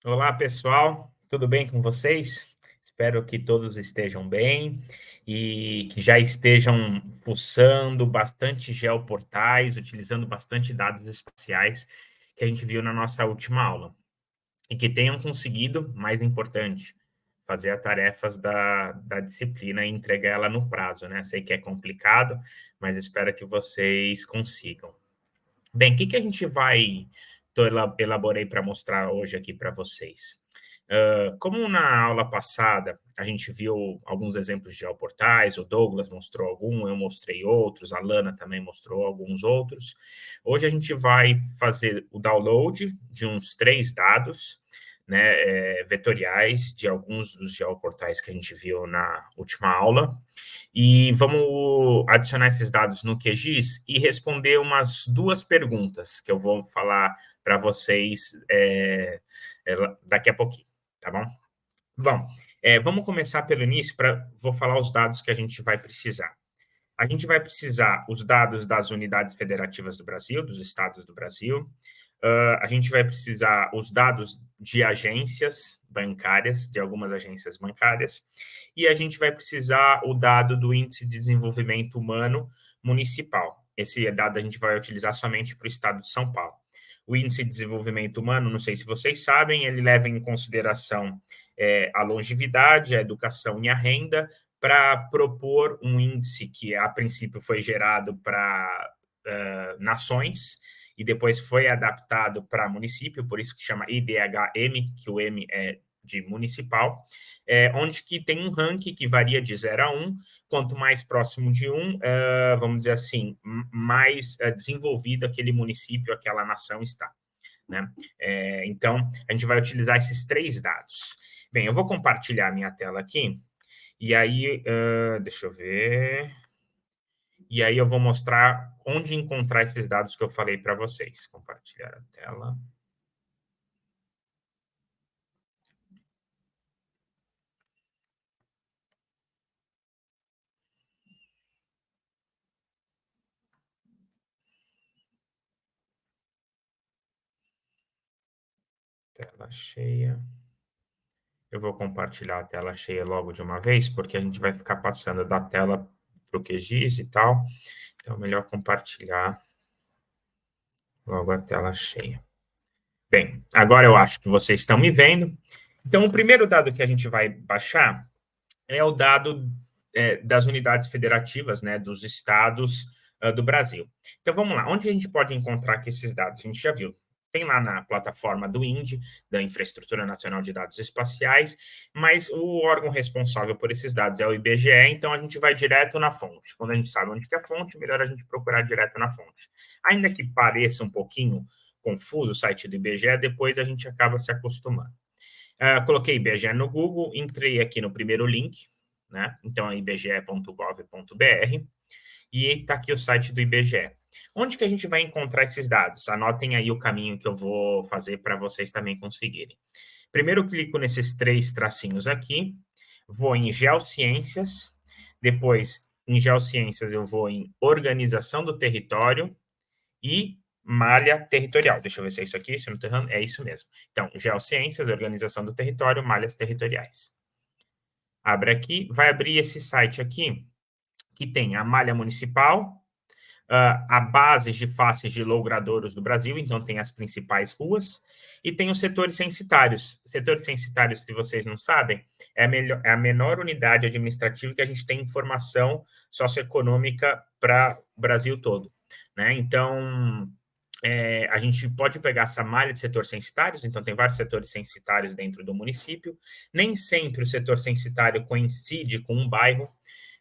Olá, pessoal, tudo bem com vocês? Espero que todos estejam bem e que já estejam fuçando bastante geoportais, utilizando bastante dados espaciais que a gente viu na nossa última aula e que tenham conseguido, mais importante, fazer as tarefas da disciplina e entregar ela no prazo, né? Sei que é complicado, mas espero que vocês consigam. Bem, o que a gente vai elaborei para mostrar hoje aqui para vocês? Como na aula passada a gente viu alguns exemplos de geoportais, o Douglas mostrou algum, eu mostrei outros, a Lana também mostrou alguns outros. Hoje a gente vai fazer o download de uns 3 dados, né, vetoriais de alguns dos geoportais que a gente viu na última aula. E vamos adicionar esses dados no QGIS e responder umas 2 perguntas que eu vou falar para vocês daqui a pouquinho, tá bom? Bom, vamos começar pelo início, vou falar os dados que a gente vai precisar. A gente vai precisar os dados das unidades federativas do Brasil, dos estados do Brasil. A gente vai precisar os dados de agências bancárias, de algumas agências bancárias. E a gente vai precisar o dado do Índice de Desenvolvimento Humano Municipal. Esse dado a gente vai utilizar somente para o estado de São Paulo. O Índice de Desenvolvimento Humano, não sei se vocês sabem, ele leva em consideração a longevidade, a educação e a renda, para propor um índice que, a princípio, foi gerado para nações e depois foi adaptado para município, por isso que chama IDH-M, que o M é de municipal, onde que tem um ranking que varia de 0 a 1, quanto mais próximo de 1, vamos dizer assim, mais desenvolvido aquele município, aquela nação está. Né? Então, a gente vai utilizar esses 3 dados. Bem, eu vou compartilhar a minha tela aqui, e aí, deixa eu ver. E aí eu vou mostrar onde encontrar esses dados que eu falei para vocês. Compartilhar a tela. Tela cheia. Eu vou compartilhar a tela cheia logo de uma vez, porque a gente vai ficar passando da tela para o QGIS e tal. Então, é melhor compartilhar logo a tela cheia. Bem, agora eu acho que vocês estão me vendo. Então, o primeiro dado que a gente vai baixar é o dado das unidades federativas, né, dos estados do Brasil. Então, vamos lá. Onde a gente pode encontrar aqui esses dados? A gente já viu. Tem lá na plataforma do INDE, da Infraestrutura Nacional de Dados Espaciais, mas o órgão responsável por esses dados é o IBGE, então a gente vai direto na fonte. Quando a gente sabe onde que é a fonte, melhor a gente procurar direto na fonte. Ainda que pareça um pouquinho confuso o site do IBGE, depois a gente acaba se acostumando. Coloquei IBGE no Google, entrei aqui no primeiro link, né? Então, é ibge.gov.br, e está aqui o site do IBGE. Onde que a gente vai encontrar esses dados? Anotem aí o caminho que eu vou fazer para vocês também conseguirem. Primeiro, eu clico nesses 3 tracinhos aqui, vou em Geociências, depois, em Geociências, eu vou em Organização do Território e malha territorial. Deixa eu ver se é isso aqui, se eu não estou errando. É isso mesmo. Então, Geociências, Organização do Território, malhas territoriais. Abre aqui, vai abrir esse site aqui, que tem a malha municipal, a base de faces de logradouros do Brasil, então tem as principais ruas, e tem os setores censitários. Setores censitários, se vocês não sabem, é a menor unidade administrativa que a gente tem informação socioeconômica para o Brasil todo. Né? Então, a gente pode pegar essa malha de setores censitários, então tem vários setores censitários dentro do município. Nem sempre o setor censitário coincide com um bairro,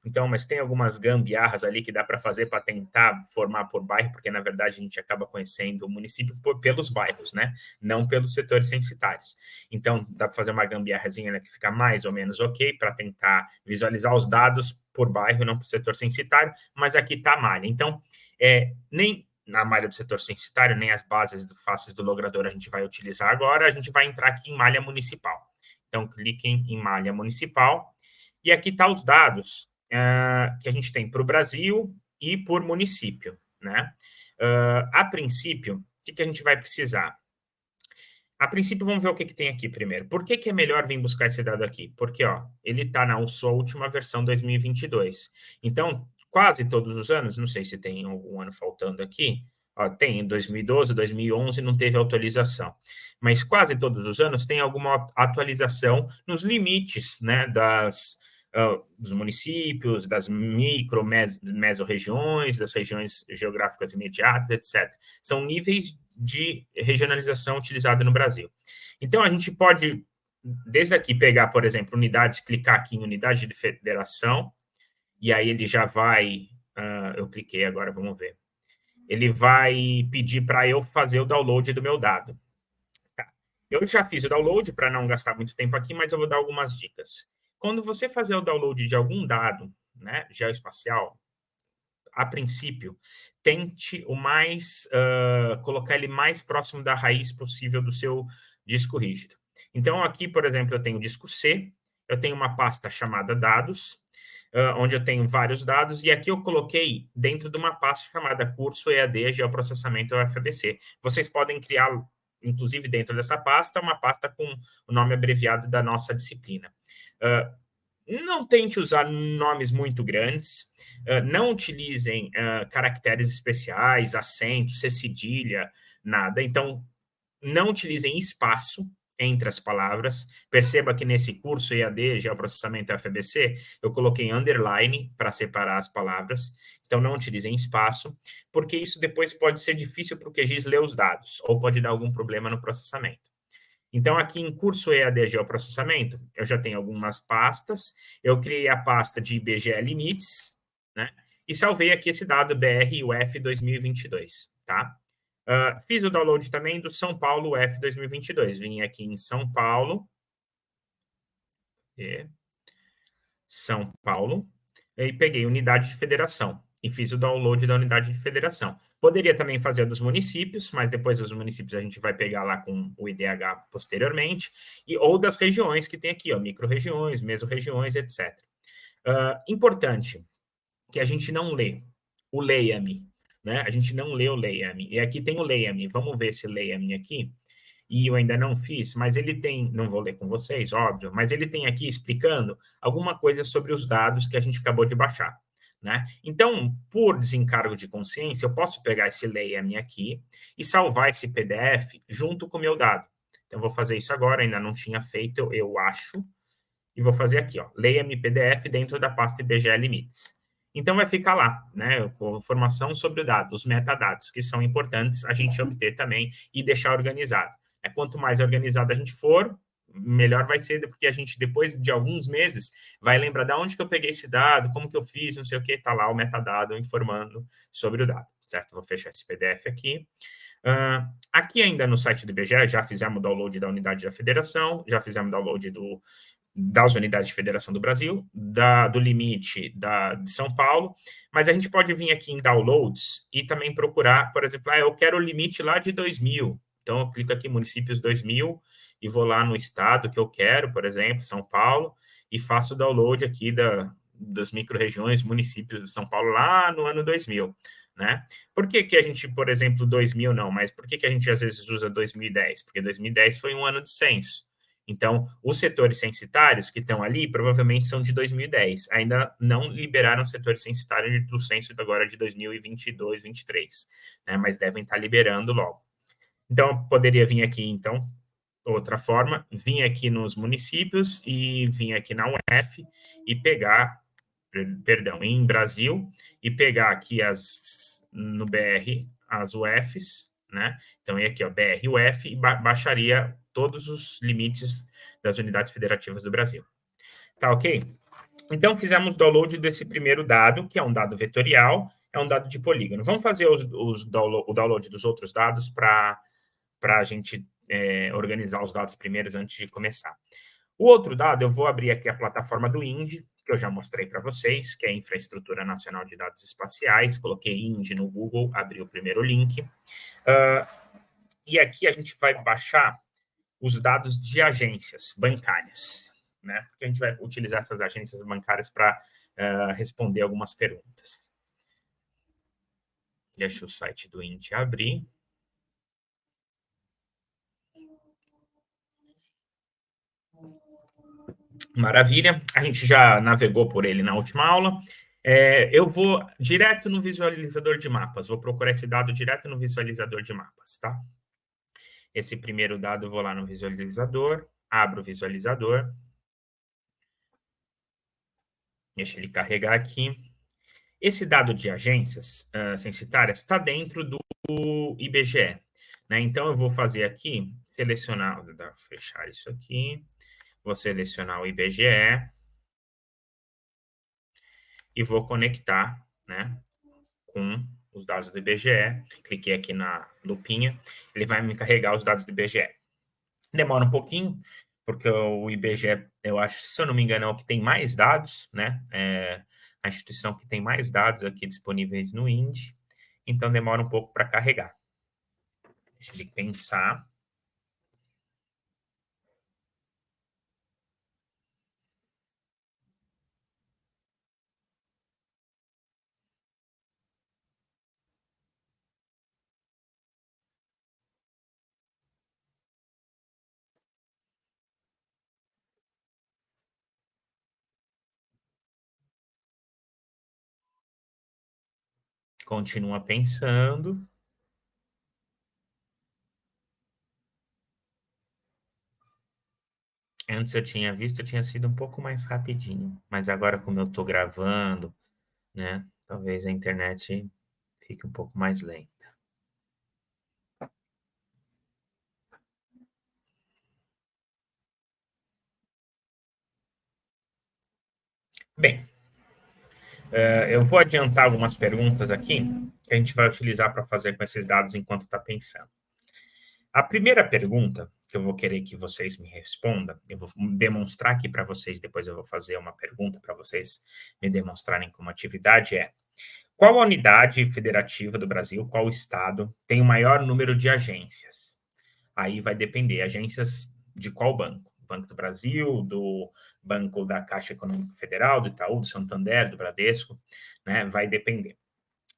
então, mas tem algumas gambiarras ali que dá para fazer para tentar formar por bairro, porque na verdade a gente acaba conhecendo o município pelos bairros, né? Não pelos setores censitários. Então, dá para fazer uma gambiarrazinha, né, que fica mais ou menos ok para tentar visualizar os dados por bairro, não por setor censitário, mas aqui está a malha. Então, nem na malha do setor censitário, nem as bases de faces do logrador a gente vai utilizar agora, a gente vai entrar aqui em malha municipal. Então, cliquem em malha municipal, e aqui está os dados que a gente tem para o Brasil e por município, né? A princípio, o que a gente vai precisar? A princípio, vamos ver o que tem aqui primeiro. Por que é melhor vir buscar esse dado aqui? Porque ó, ele está na sua última versão 2022. Então, quase todos os anos, não sei se tem algum ano faltando aqui, ó, tem em 2012, 2011 não teve atualização, mas quase todos os anos tem alguma atualização nos limites, né, dos municípios, das micro, mesorregiões, das regiões geográficas imediatas, etc. São níveis de regionalização utilizada no Brasil. Então, a gente pode, desde aqui, pegar, por exemplo, unidades, clicar aqui em unidade de federação, e aí ele já vai, eu cliquei agora, vamos ver. Ele vai pedir para eu fazer o download do meu dado. Tá. Eu já fiz o download para não gastar muito tempo aqui, mas eu vou dar algumas dicas. Quando você fazer o download de algum dado, né, geoespacial, a princípio, tente colocar ele mais próximo da raiz possível do seu disco rígido. Então, aqui, por exemplo, eu tenho o disco C, eu tenho uma pasta chamada dados, onde eu tenho vários dados, e aqui eu coloquei dentro de uma pasta chamada curso EAD Geoprocessamento UFABC. Vocês podem criar, inclusive dentro dessa pasta, uma pasta com o nome abreviado da nossa disciplina. Não tente usar nomes muito grandes, não utilizem caracteres especiais, acentos, cedilha, nada. Então, não utilizem espaço entre as palavras. Perceba que nesse curso EAD, Geoprocessamento FABC, eu coloquei underline para separar as palavras. Então, não utilizem espaço, porque isso depois pode ser difícil para o QGIS ler os dados, ou pode dar algum problema no processamento. Então, aqui em curso EAD Geoprocessamento, eu já tenho algumas pastas. Eu criei a pasta de IBGE Limites, né? E salvei aqui esse dado BR-UF 2022, tá? Fiz o download também do São Paulo UF 2022. Vim aqui em São Paulo. São Paulo. E peguei unidade de federação. E fiz o download da unidade de federação. Poderia também fazer dos municípios, mas depois dos municípios a gente vai pegar lá com o IDH posteriormente, ou das regiões que tem aqui, ó, micro-regiões, mesorregiões, etc. Importante que a gente não lê o leia-me, né? A gente não lê o leia-me. E aqui tem o leia-me. Vamos ver esse leia-me aqui. E eu ainda não fiz, mas ele tem, não vou ler com vocês, óbvio, mas ele tem aqui explicando alguma coisa sobre os dados que a gente acabou de baixar. Né? Então, por desencargo de consciência, eu posso pegar esse leia-me aqui e salvar esse PDF junto com o meu dado. Então, eu vou fazer isso agora, ainda não tinha feito, eu acho, e vou fazer aqui, ó, leia-me PDF dentro da pasta IBGE Limites. Então, vai ficar lá, né, com informação sobre o dado, os metadados, que são importantes a gente obter também e deixar organizado. Quanto mais organizado a gente for, melhor vai ser, porque a gente, depois de alguns meses, vai lembrar de onde que eu peguei esse dado, como que eu fiz, não sei o que, tá lá o metadado informando sobre o dado, certo? Vou fechar esse PDF aqui. Aqui ainda no site do IBGE, já fizemos o download da unidade da federação, já fizemos o download das unidades de federação do Brasil, do limite de São Paulo, mas a gente pode vir aqui em downloads e também procurar, por exemplo, eu quero o limite lá de 2000. Então, eu clico aqui municípios 2000 e vou lá no estado que eu quero, por exemplo, São Paulo, e faço o download aqui das micro-regiões, municípios de São Paulo lá no ano 2000, né? Por que a gente, por exemplo, 2000 não, mas por que a gente às vezes usa 2010? Porque 2010 foi um ano do censo. Então, os setores censitários que estão ali provavelmente são de 2010. Ainda não liberaram setores censitários do censo agora de 2022, 2023, né? Mas devem estar liberando logo. Então, eu poderia vir aqui, então, outra forma, vir aqui nos municípios e vir aqui na UF e pegar, perdão, em Brasil, e pegar aqui no BR as UFs, né? Então, é aqui, ó, BR UF, e baixaria todos os limites das unidades federativas do Brasil. Tá ok? Então, fizemos o download desse primeiro dado, que é um dado vetorial, é um dado de polígono. Vamos fazer o download dos outros dados para a gente organizar os dados primeiros antes de começar. O outro dado, eu vou abrir aqui a plataforma do INDE, que eu já mostrei para vocês, que é a Infraestrutura Nacional de Dados Espaciais. Coloquei INDE no Google, abri o primeiro link. E aqui a gente vai baixar os dados de agências bancárias, né? Porque a gente vai utilizar essas agências bancárias para responder algumas perguntas. Deixa o site do INDE abrir. Maravilha. A gente já navegou por ele na última aula. Eu vou direto no visualizador de mapas. Vou procurar esse dado direto no visualizador de mapas, tá? Esse primeiro dado eu vou lá no visualizador, abro o visualizador. Deixa ele carregar aqui. Esse dado de agências censitárias está dentro do IBGE, né? Então, eu vou fazer aqui, selecionar, vou fechar isso aqui, vou selecionar o IBGE e vou conectar, né, com os dados do IBGE. Cliquei aqui na lupinha, ele vai me carregar os dados do IBGE. Demora um pouquinho, porque o IBGE, eu acho, se eu não me engano, é o que tem mais dados, né? A instituição que tem mais dados aqui disponíveis no INDE, então demora um pouco para carregar. Deixa eu pensar. Continua pensando. Antes eu tinha visto, tinha sido um pouco mais rapidinho, mas agora como eu estou gravando, né, talvez a internet fique um pouco mais lenta. Bem, eu vou adiantar algumas perguntas aqui que a gente vai utilizar para fazer com esses dados enquanto está pensando. A primeira pergunta que eu vou querer que vocês me respondam, eu vou demonstrar aqui para vocês, depois eu vou fazer uma pergunta para vocês me demonstrarem como atividade, qual a unidade federativa do Brasil, qual estado, tem o maior número de agências? Aí vai depender, agências de qual banco? Banco do Brasil, do Banco da Caixa Econômica Federal, do Itaú, do Santander, do Bradesco, né? Vai depender.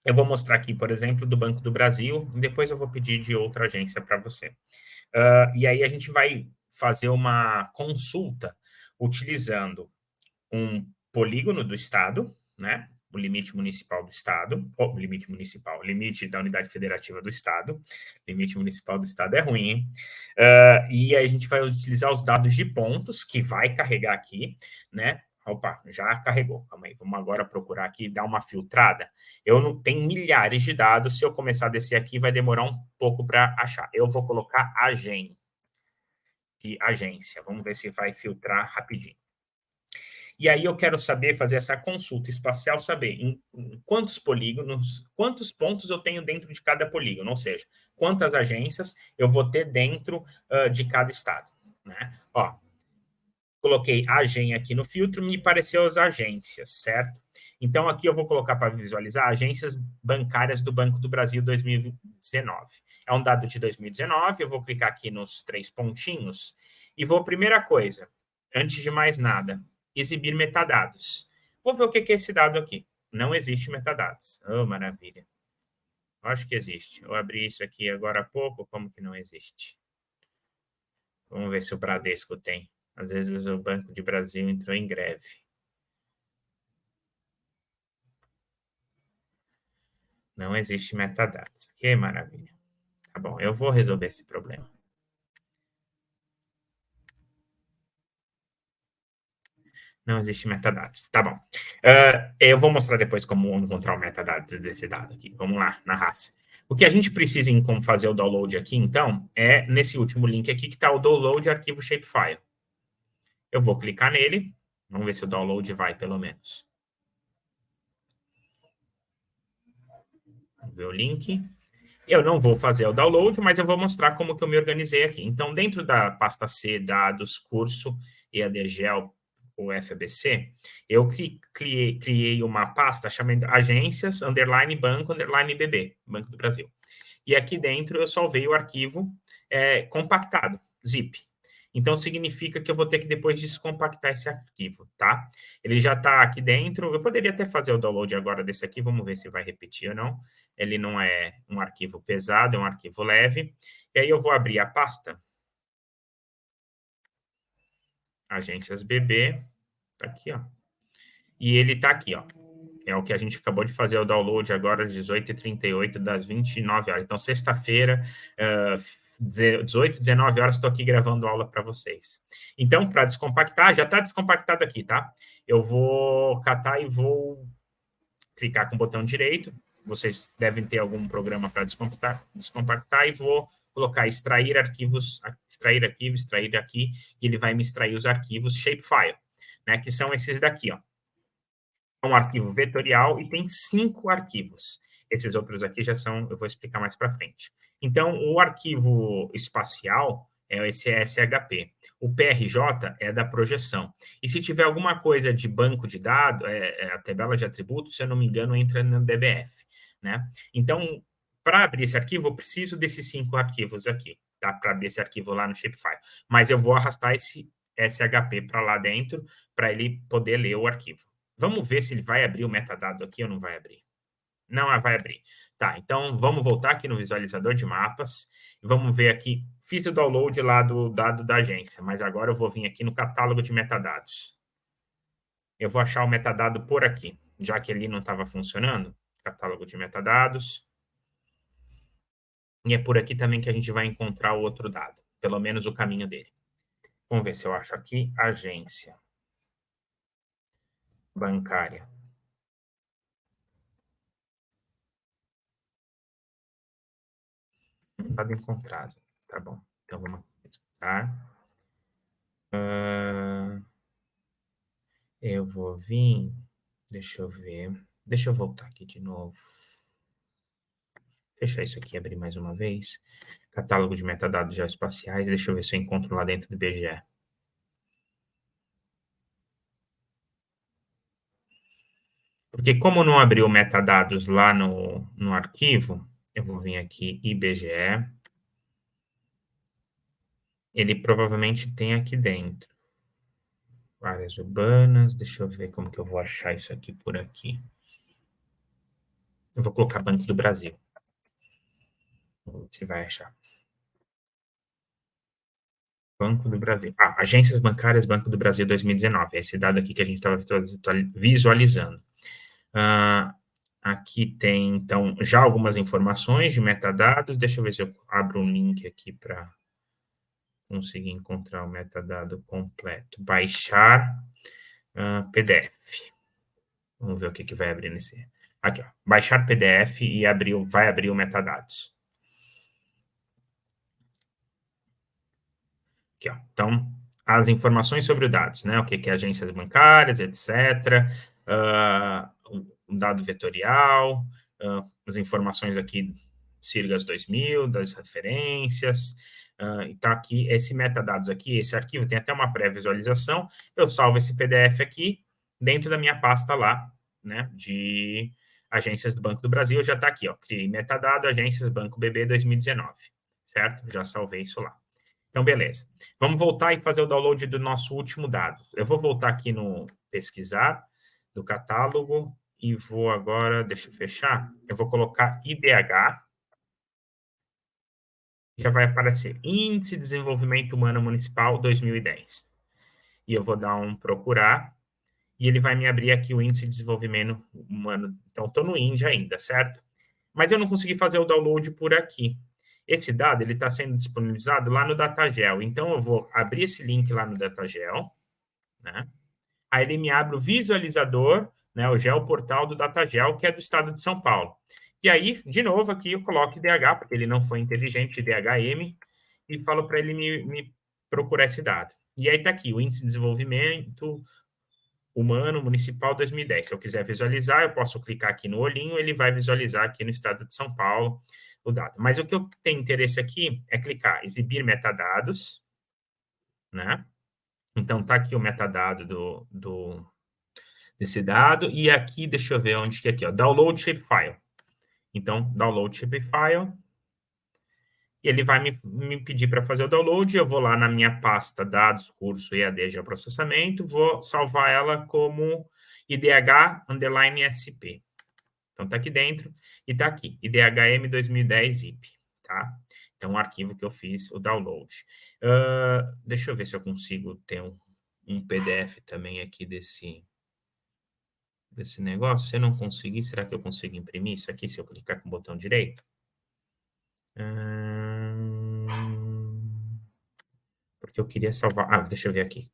Eu vou mostrar aqui, por exemplo, do Banco do Brasil, e depois eu vou pedir de outra agência para você. E aí a gente vai fazer uma consulta utilizando um polígono do Estado, né? O limite municipal do Estado, ou limite municipal, limite da unidade federativa do Estado, limite municipal do Estado é ruim, hein? E aí a gente vai utilizar os dados de pontos, que vai carregar aqui, né? Opa, já carregou. Calma aí, vamos agora procurar aqui e dar uma filtrada. Eu não tenho milhares de dados, se eu começar a descer aqui, vai demorar um pouco para achar. Eu vou colocar de agência. Vamos ver se vai filtrar rapidinho. E aí eu quero saber, fazer essa consulta espacial, saber em quantos polígonos, quantos pontos eu tenho dentro de cada polígono, ou seja, quantas agências eu vou ter dentro de cada estado, né? Ó, coloquei agem aqui no filtro, me apareceu as agências, certo? Então, aqui eu vou colocar para visualizar agências bancárias do Banco do Brasil 2019. É um dado de 2019, eu vou clicar aqui nos 3 pontinhos e vou, primeira coisa, antes de mais nada, exibir metadados. Vou ver o que é esse dado aqui. Não existe metadados. Oh, maravilha. Acho que existe. Eu abri isso aqui agora há pouco, como que não existe? Vamos ver se o Bradesco tem. Às vezes o Banco de Brasil entrou em greve. Não existe metadados. Que maravilha. Tá bom, eu vou resolver esse problema. Não existe metadados. Tá bom. Eu vou mostrar depois como encontrar o metadados desse dado aqui. Vamos lá, na raça. O que a gente precisa em como fazer o download aqui, então, é nesse último link aqui que está o download arquivo shapefile. Eu vou clicar nele. Vamos ver se o download vai, pelo menos. Vamos ver o link. Eu não vou fazer o download, mas eu vou mostrar como que eu me organizei aqui. Então, dentro da pasta C, dados, curso, EADGEL, o FABC, eu criei uma pasta chamada agências, underline banco, underline BB, Banco do Brasil. E aqui dentro eu salvei o arquivo compactado, zip. Então, significa que eu vou ter que depois descompactar esse arquivo, tá? Ele já está aqui dentro. Eu poderia até fazer o download agora desse aqui, vamos ver se vai repetir ou não. Ele não é um arquivo pesado, é um arquivo leve. E aí eu vou abrir a pasta agências BB, tá aqui, ó. E ele tá aqui, ó. É o que a gente acabou de fazer o download agora, às 18h38 das 29 horas. Então, sexta-feira, 18, 19 horas, estou aqui gravando aula para vocês. Então, para descompactar, já está descompactado aqui, tá? Eu vou catar e vou clicar com o botão direito. Vocês devem ter algum programa para descompactar e vou colocar extrair arquivos, extrair aqui, e ele vai me extrair os arquivos shapefile, né? Que são esses daqui, ó. É um arquivo vetorial e tem 5 arquivos. Esses outros aqui já são, eu vou explicar mais para frente. Então, o arquivo espacial é esse SHP. O PRJ é da projeção. E se tiver alguma coisa de banco de dados, a tabela de atributos, se eu não me engano, entra no DBF, né? Então, para abrir esse arquivo, eu preciso desses 5 arquivos aqui, tá? Para abrir esse arquivo lá no Shapefile. Mas eu vou arrastar esse SHP para lá dentro, para ele poder ler o arquivo. Vamos ver se ele vai abrir o metadado aqui ou não vai abrir. Não vai abrir. Tá, então vamos voltar aqui no visualizador de mapas e vamos ver aqui. Fiz o download lá do dado da agência, mas agora eu vou vir aqui no catálogo de metadados. Eu vou achar o metadado por aqui, já que ele não estava funcionando. Catálogo de metadados. E é por aqui também que a gente vai encontrar o outro dado, pelo menos o caminho dele. Vamos ver se eu acho aqui agência bancária. Dado encontrado. Tá bom. Então, vamos pesquisar. Eu vou vir... Deixa eu ver. Deixa eu voltar aqui de novo. Fechar isso aqui e abrir mais uma vez. Catálogo de metadados geoespaciais. Deixa eu ver se eu encontro lá dentro do IBGE. Porque como não abriu metadados lá no arquivo, eu vou vir aqui IBGE. Ele provavelmente tem aqui dentro. Áreas urbanas. Deixa eu ver como que eu vou achar isso aqui por aqui. Eu vou colocar Banco do Brasil. Você vai achar. Banco do Brasil. Agências bancárias Banco do Brasil 2019. É esse dado aqui que a gente estava visualizando. Aqui tem, então, já algumas informações de metadados. Deixa eu ver se eu abro um link aqui para conseguir encontrar o metadado completo. Baixar PDF. Vamos ver o que vai abrir nesse. Aqui, ó. Baixar PDF e vai abrir o metadados. Aqui, ó. Então, as informações sobre os dados, né? O que é agências bancárias, etc. O dado vetorial, as informações aqui, CIRGAS 2000, das referências. Então, aqui, esse metadados aqui, esse arquivo tem até uma pré-visualização. Eu salvo esse PDF aqui dentro da minha pasta lá, né? De agências do Banco do Brasil. Já está aqui, ó. Criei metadado, agências Banco BB 2019. Certo? Já salvei isso lá. Então, beleza. Vamos voltar e fazer o download do nosso último dado. Eu vou voltar aqui no pesquisar, do catálogo, e vou agora, deixa eu fechar, eu vou colocar IDH, já vai aparecer Índice de Desenvolvimento Humano Municipal 2010. E eu vou dar um procurar, e ele vai me abrir aqui o Índice de Desenvolvimento Humano. Então, estou no INDE ainda, certo? Mas eu não consegui fazer o download por aqui. Esse dado ele está sendo disponibilizado lá no Datagel. Então, eu vou abrir esse link lá no Datagel, né? Aí ele me abre o visualizador, né, o geoportal do Datagel, que é do estado de São Paulo. E aí, de novo, aqui eu coloco IDH, porque ele não foi inteligente, IDHM, e falo para ele me procurar esse dado. E aí está aqui, o Índice de Desenvolvimento Humano Municipal 2010. Se eu quiser visualizar, eu posso clicar aqui no olhinho, ele vai visualizar aqui no estado de São Paulo o dado. Mas o que eu tenho interesse aqui é clicar exibir metadados, né? Então, tá aqui o metadado desse dado, e aqui, deixa eu ver onde que é aqui, ó, download shapefile. Então, download shapefile, e ele vai me pedir para fazer o download, eu vou lá na minha pasta dados, curso EAD geoprocessamento, vou salvar ela como IDH_SP. Então, tá aqui dentro, e tá aqui, IDHM 2010 zip, tá? Então, o arquivo que eu fiz, o download. Deixa eu ver se eu consigo ter um PDF também aqui desse negócio. Se eu não conseguir, será que eu consigo imprimir isso aqui se eu clicar com o botão direito? Porque eu queria salvar. Ah, deixa eu ver aqui.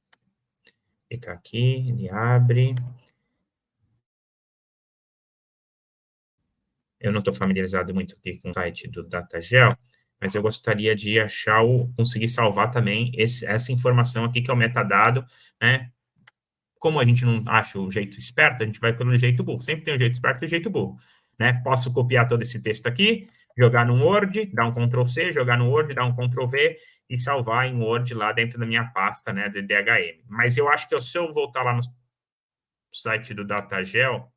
Clicar aqui, ele abre. Eu não estou familiarizado muito aqui com o site do Datagel, mas eu gostaria de achar conseguir salvar também essa informação aqui, que é o metadado, né? Como a gente não acha o jeito esperto, a gente vai pelo jeito burro. Sempre tem um jeito esperto e um jeito burro, né? Posso copiar todo esse texto aqui, jogar no Word, dar um Ctrl+C, jogar no Word, dar um Ctrl+V e salvar em Word lá dentro da minha pasta, né, do DHM. Mas eu acho que se eu voltar lá no site do Datagel,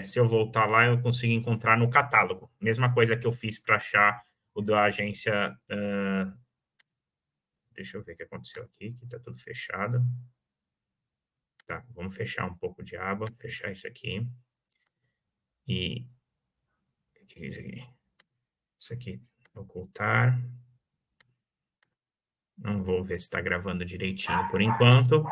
se eu voltar lá, eu consigo encontrar no catálogo. Mesma coisa que eu fiz para achar o da agência. Deixa eu ver o que aconteceu aqui, que está tudo fechado. Tá, vamos fechar um pouco de aba, fechar isso aqui. E isso aqui, ocultar. Não vou ver se está gravando direitinho por enquanto.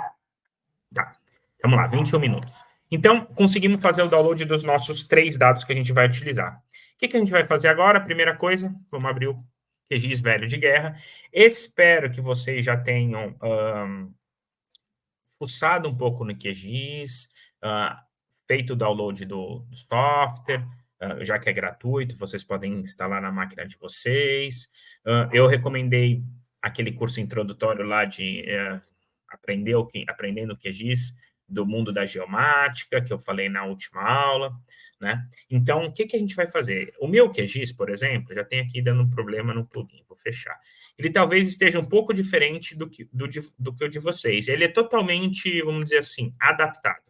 Tá, vamos lá, 21 minutos. Então, conseguimos fazer o download dos nossos 3 dados que a gente vai utilizar. O que a gente vai fazer agora? Primeira coisa, vamos abrir o QGIS velho de guerra. Espero que vocês já tenham fuçado um pouco no QGIS, feito o download do software, já que é gratuito, vocês podem instalar na máquina de vocês. Eu recomendei aquele curso introdutório lá de aprendendo o QGIS do mundo da geomática, que eu falei na última aula, né? Então, o que a gente vai fazer? O meu QGIS, por exemplo, já tem aqui dando um problema no plugin, vou fechar. Ele talvez esteja um pouco diferente do que o de vocês. Ele é totalmente, vamos dizer assim, adaptado.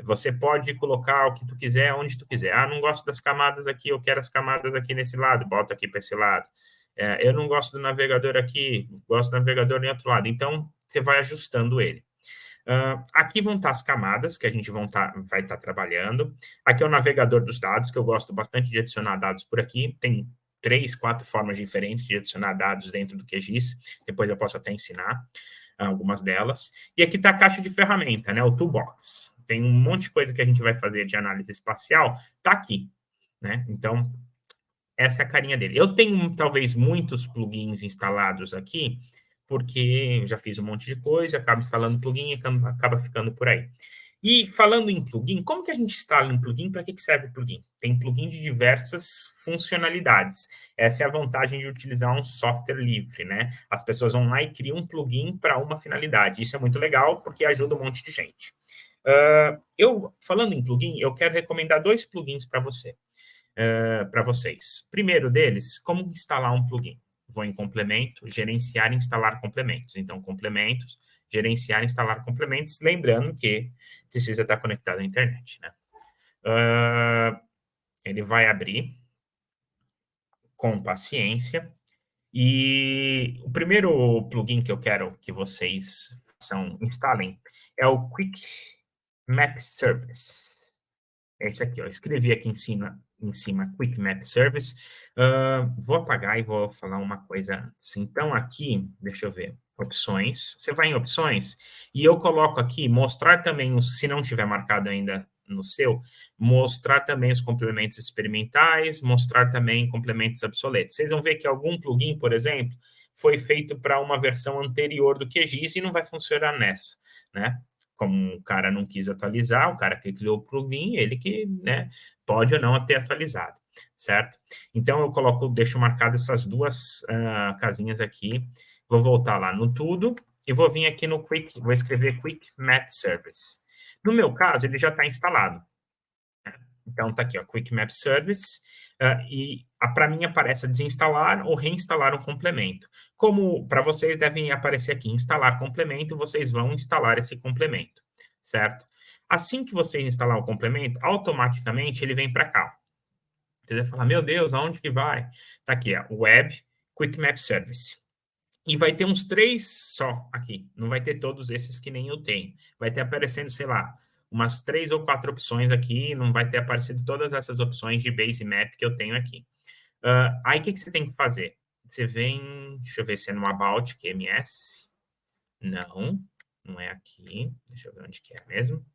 Você pode colocar o que tu quiser, onde tu quiser. Ah, não gosto das camadas aqui, eu quero as camadas aqui nesse lado, bota aqui para esse lado. Eu não gosto do navegador aqui, gosto do navegador em outro lado. Então, você vai ajustando ele. Aqui vão estar as camadas que a gente vai estar trabalhando. Aqui é o navegador dos dados, que eu gosto bastante de adicionar dados por aqui. Tem 3, 4 formas diferentes de adicionar dados dentro do QGIS. Depois eu posso até ensinar algumas delas. E aqui está a caixa de ferramenta, né? O Toolbox. Tem um monte de coisa que a gente vai fazer de análise espacial, está aqui, né? Então, essa é a carinha dele. Eu tenho, talvez, muitos plugins instalados aqui, porque já fiz um monte de coisa, acaba instalando plugin e acaba ficando por aí. E falando em plugin, como que a gente instala um plugin? Para que serve o plugin? Tem plugin de diversas funcionalidades. Essa é a vantagem de utilizar um software livre, né? As pessoas vão lá e criam um plugin para uma finalidade. Isso é muito legal, porque ajuda um monte de gente. Falando em plugin, eu quero recomendar 2 plugins para vocês. Primeiro deles, como instalar um plugin? Vou em complemento, gerenciar e instalar complementos. Então, complementos, gerenciar e instalar complementos, lembrando que precisa estar conectado à internet, né? Ele vai abrir com paciência. E o primeiro plugin que eu quero que vocês instalem é o Quick Map Service. É esse aqui, ó. Eu escrevi aqui em cima Quick Map Service. Vou apagar e vou falar uma coisa antes. Então, aqui, deixa eu ver, opções. Você vai em opções e eu coloco aqui, mostrar também, se não tiver marcado ainda no seu, mostrar também os complementos experimentais, mostrar também complementos obsoletos. Vocês vão ver que algum plugin, por exemplo, foi feito para uma versão anterior do QGIS e não vai funcionar nessa, né? Como o cara não quis atualizar, o cara que criou o plugin, ele que, né, pode ou não ter atualizado, certo? Então, deixo marcado essas 2 casinhas aqui, vou voltar lá no tudo e vou vir aqui no Quick, vou escrever Quick Map Service. No meu caso, ele já está instalado. Então, está aqui, ó, Quick Map Service, e para mim aparece desinstalar ou reinstalar um complemento. Como para vocês devem aparecer aqui, instalar complemento, vocês vão instalar esse complemento, certo? Assim que você instalar o complemento, automaticamente ele vem para cá. Você vai falar, meu Deus, aonde que vai? Está aqui, ó, Web Quick Map Service. E vai ter uns 3 só aqui. Não vai ter todos esses que nem eu tenho. Vai ter aparecendo, sei lá, umas 3 ou 4 opções aqui. Não vai ter aparecido todas essas opções de base map que eu tenho aqui. Aí, o que você tem que fazer? Você vem... Deixa eu ver se é no About QMS. Não Não é aqui. Deixa eu ver onde que é mesmo.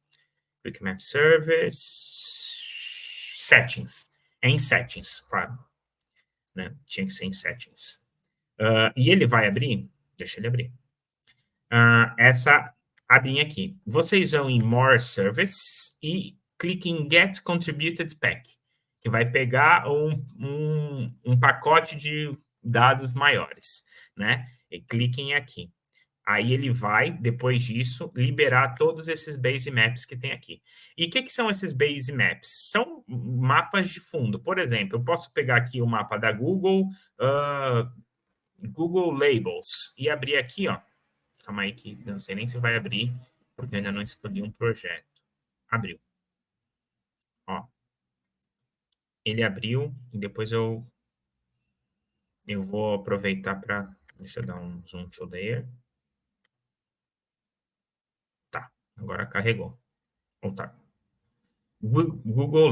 Quick Map Service. Settings. É em Settings, claro. Né? Tinha que ser em Settings. E ele vai abrir. Deixa ele abrir. Essa abinha aqui. Vocês vão em More Service e cliquem em Get Contributed Pack, que vai pegar um pacote de dados maiores, né? E cliquem aqui. Aí ele vai, depois disso, liberar todos esses base maps que tem aqui. E o que são esses base maps? São mapas de fundo. Por exemplo, eu posso pegar aqui o mapa da Google, Google Labels, e abrir aqui, ó. Calma aí que não sei nem se vai abrir, porque eu ainda não escolhi um projeto. Abriu. Ó. Ele abriu, e depois eu vou aproveitar para... Deixa eu dar um zoom to layer. Tá, agora carregou. Ou tá. Google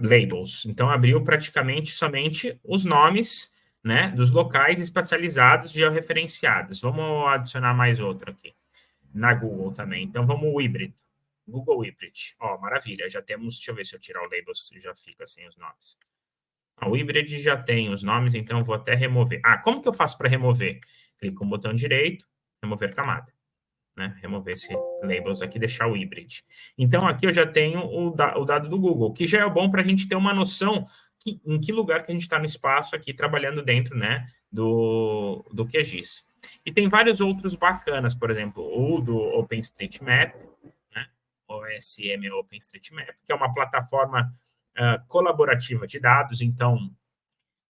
Labels. Então, abriu praticamente somente os nomes, né, dos locais especializados georreferenciados. Vamos adicionar mais outro aqui, na Google também. Então, vamos o híbrido. Google Hybrid. Ó, maravilha, já temos... Deixa eu ver se eu tirar o labels, já fica sem os nomes. O híbrido já tem os nomes, então vou até remover. Como que eu faço para remover? Clico com o botão direito, remover camada. Né? Remover esse labels aqui, deixar o híbrido. Então, aqui eu já tenho o dado do Google, que já é bom para a gente ter uma noção em que lugar que a gente está no espaço aqui, trabalhando dentro, né, do QGIS. E tem vários outros bacanas, por exemplo, o do OpenStreetMap, né, OSM OpenStreetMap, que é uma plataforma colaborativa de dados. Então,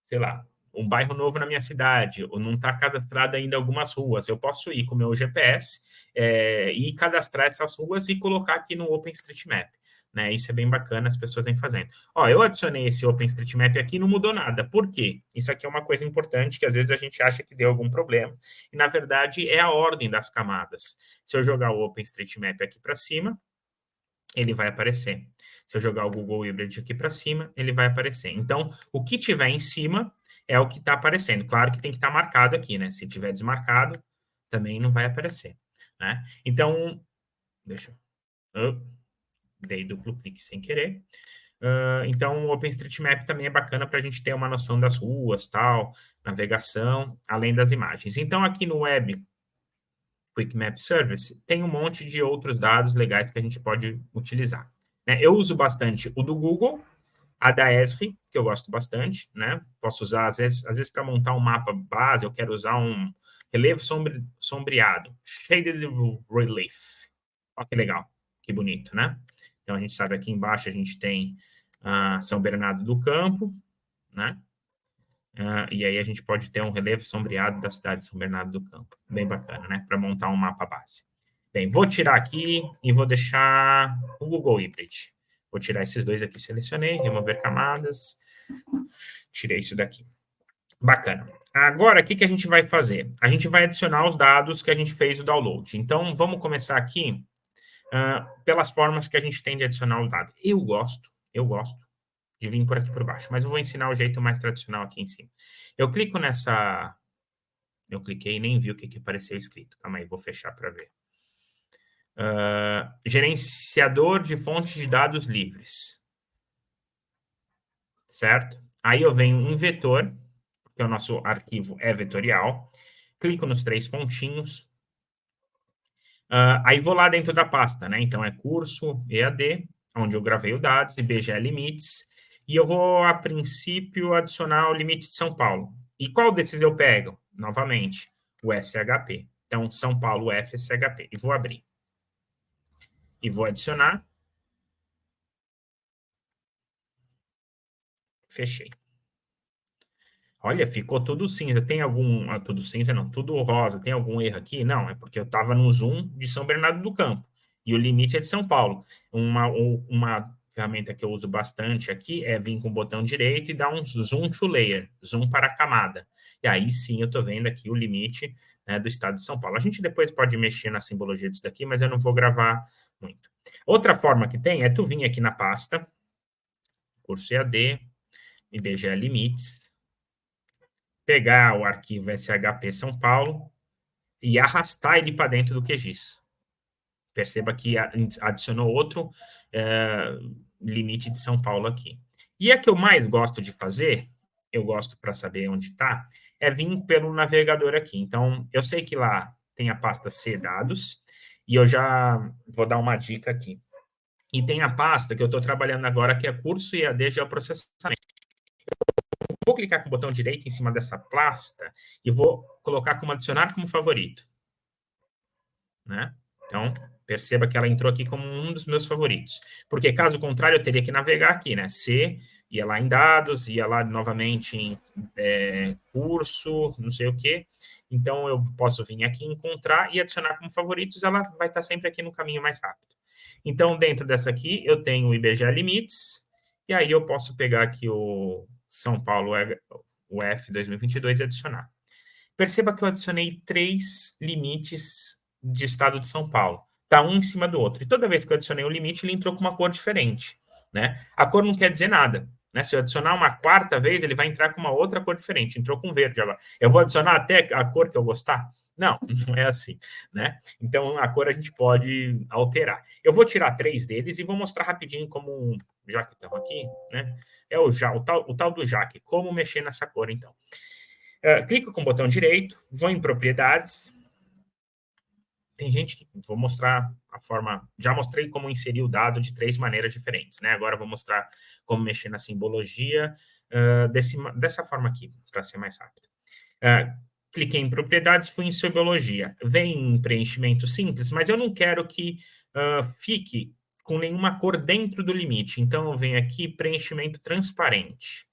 sei lá, um bairro novo na minha cidade, ou não está cadastrado ainda algumas ruas, eu posso ir com o meu GPS e cadastrar essas ruas e colocar aqui no OpenStreetMap. Né? Isso é bem bacana, as pessoas vêm fazendo. Ó, eu adicionei esse OpenStreetMap aqui e não mudou nada. Por quê? Isso aqui é uma coisa importante que às vezes a gente acha que deu algum problema. E, na verdade, é a ordem das camadas. Se eu jogar o OpenStreetMap aqui para cima, ele vai aparecer. Se eu jogar o Google Hybrid aqui para cima, ele vai aparecer. Então, o que tiver em cima é o que está aparecendo. Claro que tem que estar marcado aqui, né? Se tiver desmarcado, também não vai aparecer, né? Então, deixa eu... dei duplo clique sem querer. Então, o OpenStreetMap também é bacana para a gente ter uma noção das ruas, tal, navegação, além das imagens. Então, aqui no Web Quick Map Service, tem um monte de outros dados legais que a gente pode utilizar. Né? Eu uso bastante o do Google, a da Esri, que eu gosto bastante, né? Posso usar, às vezes para montar um mapa base, eu quero usar um relevo sombreado, Shaded Relief. Olha que legal, que bonito, né? Então, a gente sabe aqui embaixo, a gente tem São Bernardo do Campo, né? E aí a gente pode ter um relevo sombreado da cidade de São Bernardo do Campo. Bem bacana, né? Para montar um mapa base. Bem, vou tirar aqui e vou deixar o Google Hybrid. Vou tirar esses dois aqui, selecionei, remover camadas. Tirei isso daqui. Bacana. Agora, o que a gente vai fazer? A gente vai adicionar os dados que a gente fez o download. Então, vamos começar aqui pelas formas que a gente tem de adicionar o dado. Eu gosto de vir por aqui por baixo, mas eu vou ensinar o jeito mais tradicional aqui em cima. Eu clico nessa... Eu cliquei e nem vi o que apareceu escrito. Calma aí, vou fechar para ver. Gerenciador de fontes de dados livres. Certo? Aí eu venho em vetor, porque o nosso arquivo é vetorial. Clico nos 3 pontinhos. Aí vou lá dentro da pasta, né? Então, é curso EAD, onde eu gravei o dados, IBGE Limites, e eu vou, a princípio, adicionar o limite de São Paulo. E qual desses eu pego? Novamente, o SHP. Então, São Paulo FSHP. E vou abrir. E vou adicionar. Fechei. Olha, ficou tudo cinza. Tem algum... tudo cinza não, tudo rosa. Tem algum erro aqui? Não, é porque eu estava no zoom de São Bernardo do Campo. E o limite é de São Paulo. Uma ferramenta que eu uso bastante aqui é vir com o botão direito e dar um zoom to layer, zoom para a camada. E aí sim eu estou vendo aqui o limite, né, do estado de São Paulo. A gente depois pode mexer na simbologia disso daqui, mas eu não vou gravar muito. Outra forma que tem é tu vir aqui na pasta, curso EAD, IBGE Limites, pegar o arquivo SHP São Paulo e arrastar ele para dentro do QGIS. Perceba que adicionou outro limite de São Paulo aqui. E a que eu mais gosto de fazer, eu gosto para saber onde está, é vir pelo navegador aqui. Então, eu sei que lá tem a pasta C dados, e eu já vou dar uma dica aqui. E tem a pasta que eu estou trabalhando agora, que é curso EAD Geoprocessamento. Vou clicar com o botão direito em cima dessa pasta e vou colocar como adicionar como favorito. Né? Então, perceba que ela entrou aqui como um dos meus favoritos. Porque, caso contrário, eu teria que navegar aqui, né? C, ia lá em dados, ia lá novamente em curso, não sei o quê. Então, eu posso vir aqui, encontrar e adicionar como favoritos, ela vai estar sempre aqui no caminho mais rápido. Então, dentro dessa aqui, eu tenho o IBGE Limites, e aí eu posso pegar aqui o São Paulo UF 2022 e adicionar. Perceba que eu adicionei 3 limites de estado de São Paulo. Está um em cima do outro. E toda vez que eu adicionei um limite, ele entrou com uma cor diferente. Né? A cor não quer dizer nada. Né? Se eu adicionar uma quarta vez, ele vai entrar com uma outra cor diferente. Entrou com verde agora. Eu vou adicionar até a cor que eu gostar? Não, não é assim. Né? Então, a cor a gente pode alterar. Eu vou tirar 3 deles e vou mostrar rapidinho como, já que estamos aqui, né? É o tal do Jaque. Como mexer nessa cor, então. Clico com o botão direito, vou em propriedades. Tem gente que... Vou mostrar a forma... Já mostrei como inserir o dado de 3 maneiras diferentes, né? Agora vou mostrar como mexer na simbologia dessa forma aqui, para ser mais rápido. Cliquei em propriedades, fui em simbologia. Vem em preenchimento simples, mas eu não quero que fique com nenhuma cor dentro do limite. Então, eu venho aqui, preenchimento transparente,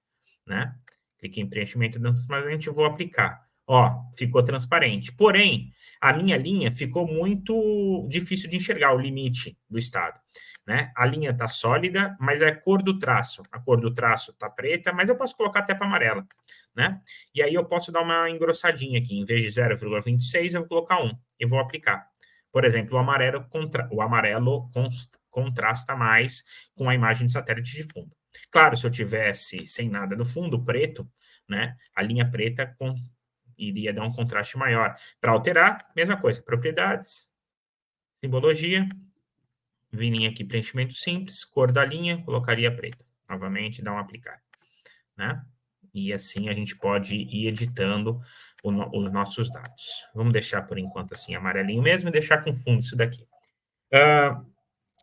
né? Cliquei em preenchimento transparente e vou aplicar. Ó, ficou transparente. Porém, a minha linha ficou muito difícil de enxergar, o limite do estado. Né? A linha está sólida, mas é a cor do traço. A cor do traço está preta, mas eu posso colocar até para amarela. Né? E aí eu posso dar uma engrossadinha aqui. Em vez de 0,26, eu vou colocar 1 e vou aplicar. Por exemplo, o amarelo contrasta mais com a imagem de satélite de fundo. Claro, se eu tivesse sem nada no fundo, preto, né, a linha preta iria dar um contraste maior. Para alterar, mesma coisa, propriedades, simbologia, vininha aqui, preenchimento simples, cor da linha, colocaria preta. Novamente, dá um aplicar. Né? E assim a gente pode ir editando os nossos dados. Vamos deixar, por enquanto, assim, amarelinho mesmo e deixar com fundo isso daqui.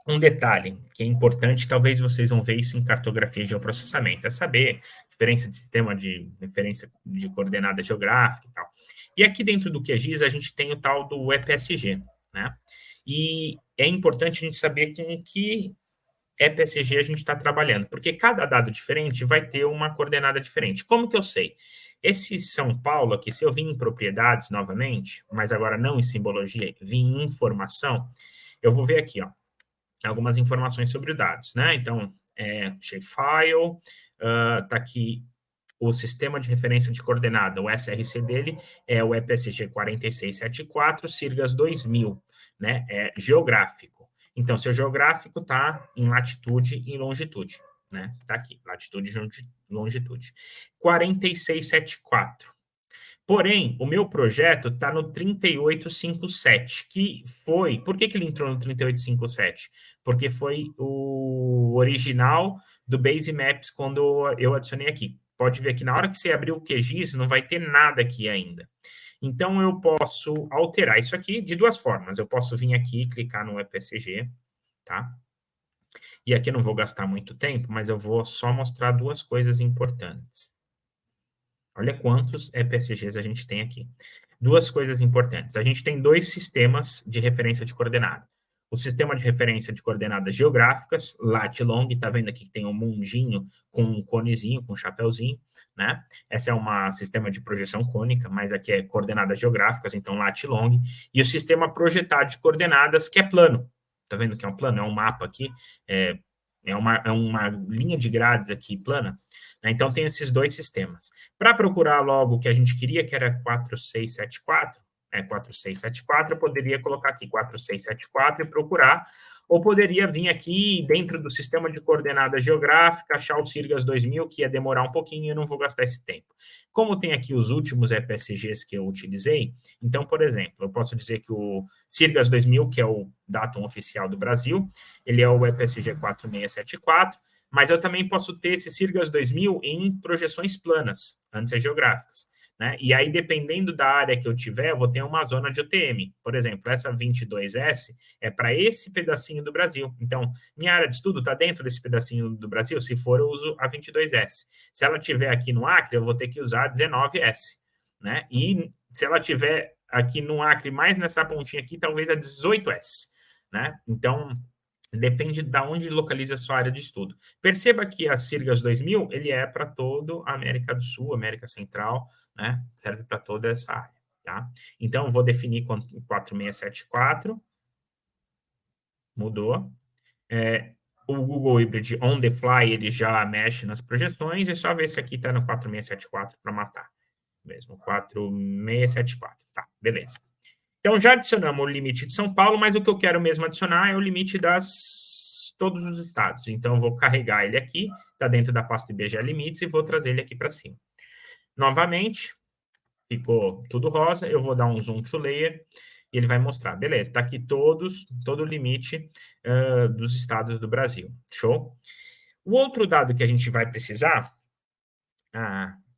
Um detalhe que é importante, talvez vocês vão ver isso em cartografia e geoprocessamento, é saber a diferença de sistema de referência de coordenada geográfica e tal. E aqui dentro do QGIS a gente tem o tal do EPSG, né? E é importante a gente saber com que EPSG a gente está trabalhando, porque cada dado diferente vai ter uma coordenada diferente. Como que eu sei? Esse São Paulo aqui, se eu vim em propriedades novamente, mas agora não em simbologia, vim em informação, eu vou ver aqui, ó, algumas informações sobre os dados, né? Então, shapefile, tá aqui o sistema de referência de coordenada, o SRC dele é o EPSG 4674, SIRGAS 2000, né? É geográfico. Então, seu geográfico está em latitude e longitude, né? Está aqui, latitude e longitude. 4674. Porém, o meu projeto está no 3857, que foi... Por que ele entrou no 3857? Porque foi o original do Base Maps quando eu adicionei aqui. Pode ver que na hora que você abrir o QGIS, não vai ter nada aqui ainda. Então, eu posso alterar isso aqui de 2 formas. Eu posso vir aqui e clicar no EPSG, tá? E aqui eu não vou gastar muito tempo, mas eu vou só mostrar 2 coisas importantes. Olha quantos EPSGs a gente tem aqui. 2 coisas importantes. A gente tem 2 sistemas de referência de coordenada. O sistema de referência de coordenadas geográficas, lat e long, está vendo aqui que tem um mundinho com um conezinho, com um chapéuzinho, né? Esse é um sistema de projeção cônica, mas aqui é coordenadas geográficas, então lat e long. E o sistema projetado de coordenadas, que é plano. Está vendo que é um plano? É um mapa aqui, é uma linha de grades aqui plana. Então, tem esses 2 sistemas. Para procurar logo o que a gente queria, que era 4674, é 4674, eu poderia colocar aqui 4674 e procurar, ou poderia vir aqui dentro do sistema de coordenada geográfica, achar o Sirgas 2000, que ia demorar um pouquinho e eu não vou gastar esse tempo. Como tem aqui os últimos EPSGs que eu utilizei, então, por exemplo, eu posso dizer que o Sirgas 2000, que é o datum oficial do Brasil, ele é o EPSG 4674, mas eu também posso ter esse Sirgas 2000 em projeções planas, anti-geográficas. Né? E aí, dependendo da área que eu tiver, eu vou ter uma zona de UTM. Por exemplo, essa 22S é para esse pedacinho do Brasil. Então, minha área de estudo está dentro desse pedacinho do Brasil. Se for, eu uso a 22S. Se ela estiver aqui no Acre, eu vou ter que usar a 19S. Né? E se ela estiver aqui no Acre, mais nessa pontinha aqui, talvez a 18S. Né? Então, depende de onde localiza a sua área de estudo. Perceba que a Sirgas 2000, ele é para toda a América do Sul, América Central, né? Serve para toda essa área, tá? Então, eu vou definir 4674, mudou. O Google Hybrid On The Fly, ele já mexe nas projeções, é só ver se aqui está no 4674 para matar. Mesmo, 4674, tá, beleza. Então, já adicionamos o limite de São Paulo, mas o que eu quero mesmo adicionar é o limite das todos os estados. Então, eu vou carregar ele aqui, está dentro da pasta IBGE Limites, e vou trazer ele aqui para cima. Novamente, ficou tudo rosa, eu vou dar um zoom to layer, e ele vai mostrar, beleza, está aqui todo o limite dos estados do Brasil. Show? O outro dado que a gente vai precisar...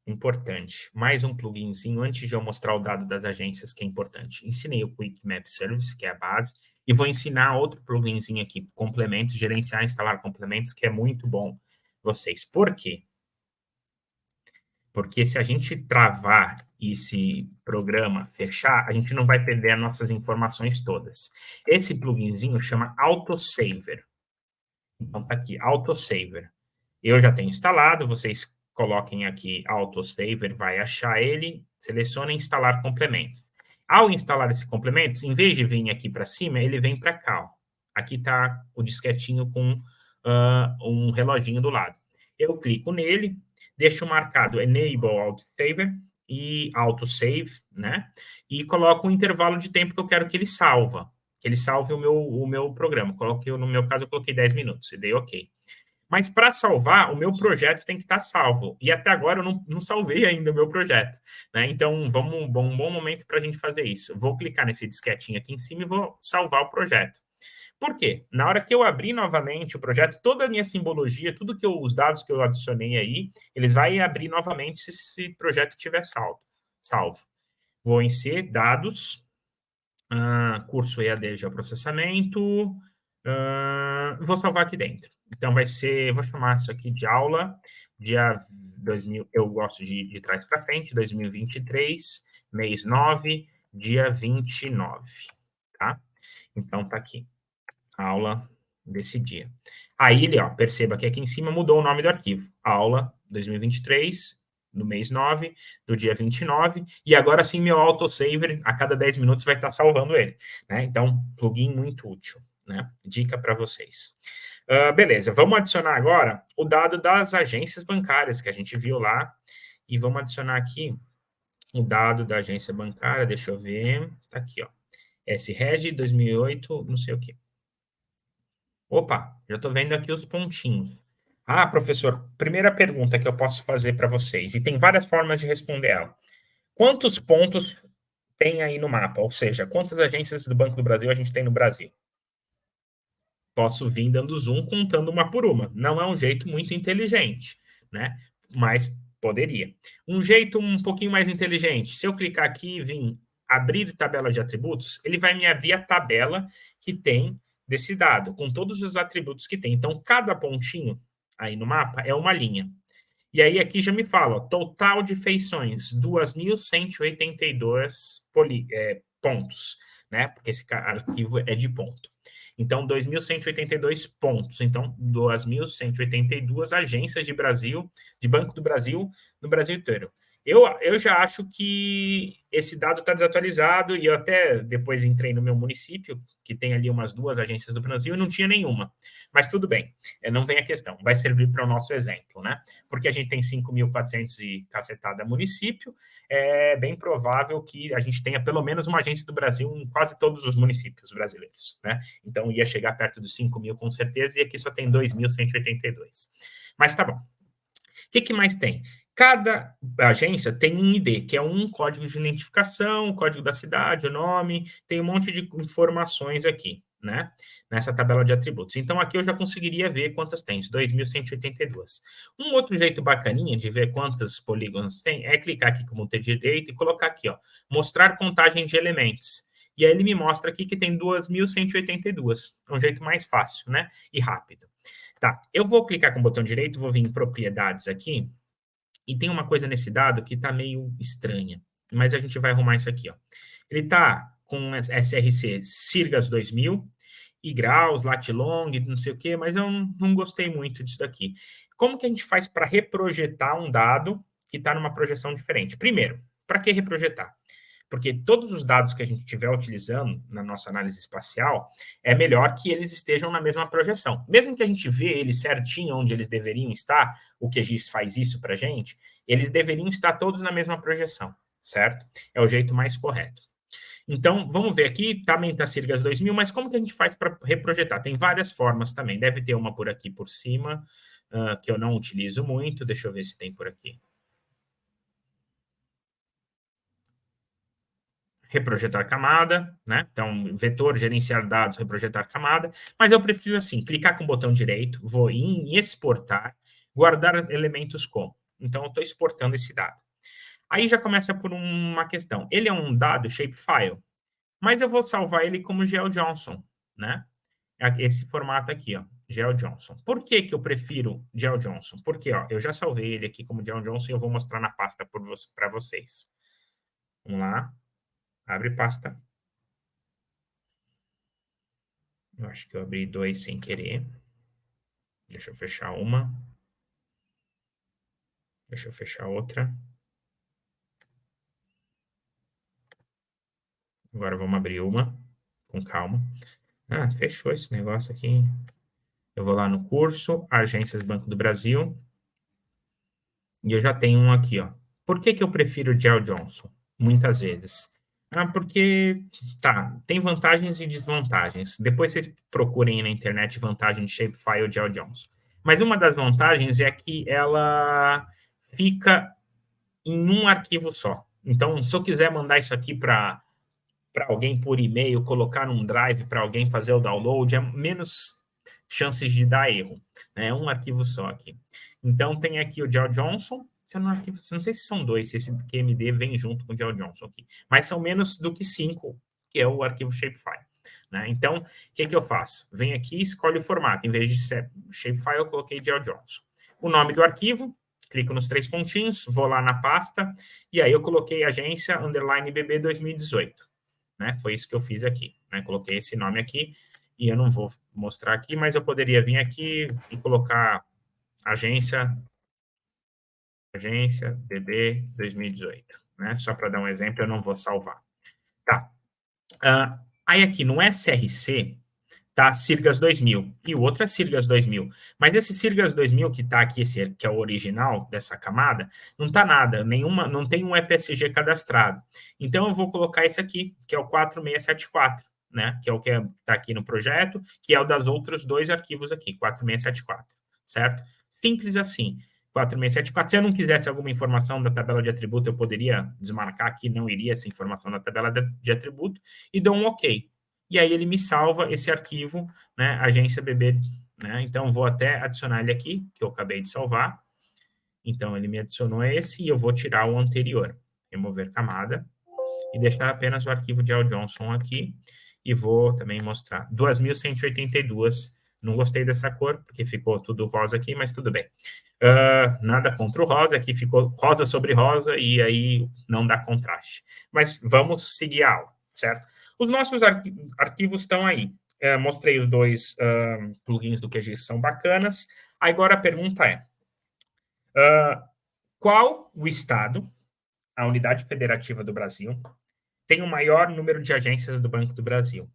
importante. Mais um pluginzinho antes de eu mostrar o dado das agências, que é importante. Ensinei o Quick Map Service, que é a base, e vou ensinar outro pluginzinho aqui, complementos, gerenciar e instalar complementos, que é muito bom vocês. Por quê? Porque se a gente travar esse programa, fechar, a gente não vai perder as nossas informações todas. Esse pluginzinho chama Autosaver. Então, tá aqui, Autosaver. Eu já tenho instalado, vocês coloquem aqui Autosaver, vai achar ele, selecione instalar complementos. Ao instalar esse complemento, em vez de vir aqui para cima, ele vem para cá. Ó. Aqui está o disquetinho com um reloginho do lado. Eu clico nele, deixo marcado Enable Autosaver e Autosave, né? E coloco um intervalo de tempo que eu quero que ele salve o meu programa. No meu caso, eu coloquei 10 minutos e dei OK. Mas para salvar, o meu projeto tem que estar salvo. E até agora eu não salvei ainda o meu projeto. Né? Então, um bom momento para a gente fazer isso. Vou clicar nesse disquetinho aqui em cima e vou salvar o projeto. Por quê? Na hora que eu abrir novamente o projeto, toda a minha simbologia, os dados que eu adicionei aí, eles vão abrir novamente se esse projeto estiver salvo. Vou em C, dados, curso EAD geoprocessamento, vou salvar aqui dentro. Então, vou chamar isso aqui de aula, dia 2000, eu gosto de trás para frente, 2023, mês 9, dia 29, tá? Então, tá aqui, aula desse dia. Aí, perceba que aqui em cima mudou o nome do arquivo, aula 2023, do mês 9, do dia 29, e agora sim meu autosaver, a cada 10 minutos vai estar salvando ele. Né? Então, plugin muito útil. Né? Dica para vocês. Beleza, vamos adicionar agora o dado das agências bancárias que a gente viu lá, e vamos adicionar aqui o dado da agência bancária, deixa eu ver, tá aqui, ó, SREG 2008, não sei o quê. Opa, já estou vendo aqui os pontinhos. Professor, primeira pergunta que eu posso fazer para vocês, e tem várias formas de responder ela. Quantos pontos tem aí no mapa? Ou seja, quantas agências do Banco do Brasil a gente tem no Brasil? Posso vir dando zoom contando uma por uma. Não é um jeito muito inteligente, né? Mas poderia. Um jeito um pouquinho mais inteligente, se eu clicar aqui e vir abrir tabela de atributos, ele vai me abrir a tabela que tem desse dado, com todos os atributos que tem. Então, cada pontinho aí no mapa é uma linha. E aí aqui já me fala, ó, total de feições, 2.182 pontos, né? Porque esse arquivo é de ponto. Então, 2.182 pontos. Então, 2.182 agências de Banco do Brasil, no Brasil inteiro. Eu já acho que esse dado está desatualizado e eu até depois entrei no meu município, que tem ali umas 2 agências do Brasil, e não tinha nenhuma. Mas tudo bem, não vem a questão, vai servir para o nosso exemplo, né? Porque a gente tem 5.400 e cacetada município, é bem provável que a gente tenha pelo menos uma agência do Brasil em quase todos os municípios brasileiros, né? Então ia chegar perto dos 5.000 com certeza, e aqui só tem 2.182. Mas tá bom. O que mais tem? Cada agência tem um ID, que é um código de identificação, o código da cidade, o nome, tem um monte de informações aqui, né? Nessa tabela de atributos. Então, aqui eu já conseguiria ver quantas tem, 2.182. Um outro jeito bacaninha de ver quantos polígonos tem é clicar aqui como ter direito e colocar aqui, ó, mostrar contagem de elementos. E aí ele me mostra aqui que tem 2.182. É um jeito mais fácil, né? E rápido. Tá, eu vou clicar com o botão direito, vou vir em propriedades aqui, e tem uma coisa nesse dado que está meio estranha, mas a gente vai arrumar isso aqui, ó. Ele está com SRC Sirgas 2000, e graus, latilong, não sei o quê, mas eu não gostei muito disso daqui. Como que a gente faz para reprojetar um dado que está numa projeção diferente? Primeiro, para que reprojetar? Porque todos os dados que a gente estiver utilizando na nossa análise espacial, é melhor que eles estejam na mesma projeção. Mesmo que a gente vê eles certinho onde eles deveriam estar, o QGIS faz isso para a gente, eles deveriam estar todos na mesma projeção, certo? É o jeito mais correto. Então, vamos ver aqui, também está Sirgas 2000, mas como que a gente faz para reprojetar? Tem várias formas também. Deve ter uma por aqui por cima, que eu não utilizo muito. Deixa eu ver se tem por aqui. Reprojetar camada, né? Então, vetor, gerenciar dados, reprojetar camada. Mas eu prefiro assim, clicar com o botão direito, vou em exportar, guardar elementos como. Então, eu estou exportando esse dado. Aí já começa por uma questão. Ele é um dado shapefile, mas eu vou salvar ele como GeoJSON, né? Esse formato aqui, ó, GeoJSON. Por que que eu prefiro GeoJSON? Porque, ó, eu já salvei ele aqui como GeoJSON e eu vou mostrar na pasta para vocês. Vamos lá. Abre pasta. Eu acho que eu abri 2 sem querer. Deixa eu fechar uma. Deixa eu fechar outra. Agora vamos abrir uma, com calma. Ah, fechou esse negócio aqui. Eu vou lá no curso, Agências Banco do Brasil. E eu já tenho um aqui, ó. Por que que eu prefiro o GeoJSON? Muitas vezes. Ah, porque, tá, tem vantagens e desvantagens. Depois vocês procurem aí na internet vantagem de Shapefile ou GeoJSON. Mas uma das vantagens é que ela fica em um arquivo só. Então, se eu quiser mandar isso aqui para alguém por e-mail, colocar num drive para alguém fazer o download, é menos chances de dar erro. Né? É um arquivo só aqui. Então, tem aqui o GeoJSON. Não sei se são 2, se esse QMD vem junto com o GeoJSON aqui. Mas são menos do que 5, que é o arquivo Shapefile. Né? Então, o que eu faço? Venho aqui e escolho o formato. Em vez de ser Shapefile, eu coloquei GeoJSON. O nome do arquivo, clico nos 3 pontinhos, vou lá na pasta, e aí eu coloquei agência _BB 2018. Né? Foi isso que eu fiz aqui. Né? Coloquei esse nome aqui, e eu não vou mostrar aqui, mas eu poderia vir aqui e colocar agência BB 2018. Né? Só para dar um exemplo, eu não vou salvar. Tá. Aí aqui no SRC, tá Sirgas 2000, e o outro é Sirgas 2000. Mas esse Sirgas 2000 que tá aqui, esse que é o original dessa camada, não tá nada, não tem um EPSG cadastrado. Então, eu vou colocar esse aqui, que é o 4674, né? Que é o que tá aqui no projeto, que é o das outros 2 arquivos aqui, 4674, certo? Simples assim. 4674. Se eu não quisesse alguma informação da tabela de atributo, eu poderia desmarcar que não iria essa informação da tabela de atributo e dou um OK. E aí ele me salva esse arquivo, né, agência BB, né? Então vou até adicionar ele aqui, que eu acabei de salvar. Então ele me adicionou esse e eu vou tirar o anterior, remover camada e deixar apenas o arquivo de GeoJSON aqui e vou também mostrar 2.182. Não gostei dessa cor, porque ficou tudo rosa aqui, mas tudo bem. Nada contra o rosa, aqui ficou rosa sobre rosa e aí não dá contraste. Mas vamos seguir a aula, certo? Os nossos arquivos estão aí. Mostrei os 2 plugins do QGIS, são bacanas. Agora a pergunta é, qual o estado a unidade federativa do Brasil tem o maior número de agências do Banco do Brasil.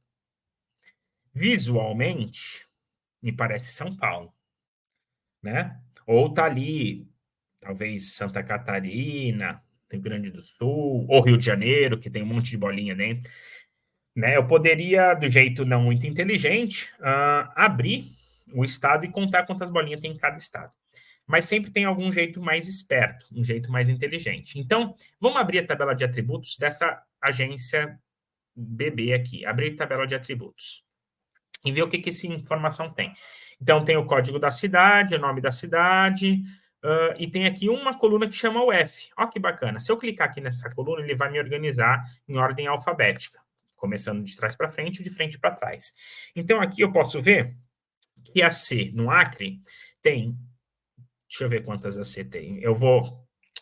Visualmente, me parece São Paulo, né? Ou tá ali, talvez Santa Catarina, Rio Grande do Sul, ou Rio de Janeiro, que tem um monte de bolinha dentro. Né? Eu poderia, do jeito não muito inteligente, abrir o estado e contar quantas bolinhas tem em cada estado. Mas sempre tem algum jeito mais esperto, um jeito mais inteligente. Então, vamos abrir a tabela de atributos dessa agência BB aqui. Abrir tabela de atributos. E ver o que essa informação tem. Então, tem o código da cidade, o nome da cidade, e tem aqui uma coluna que chama UF. Olha que bacana. Se eu clicar aqui nessa coluna, ele vai me organizar em ordem alfabética, começando de trás para frente e de frente para trás. Então, aqui eu posso ver que a C no Acre tem... Deixa eu ver quantas a C tem.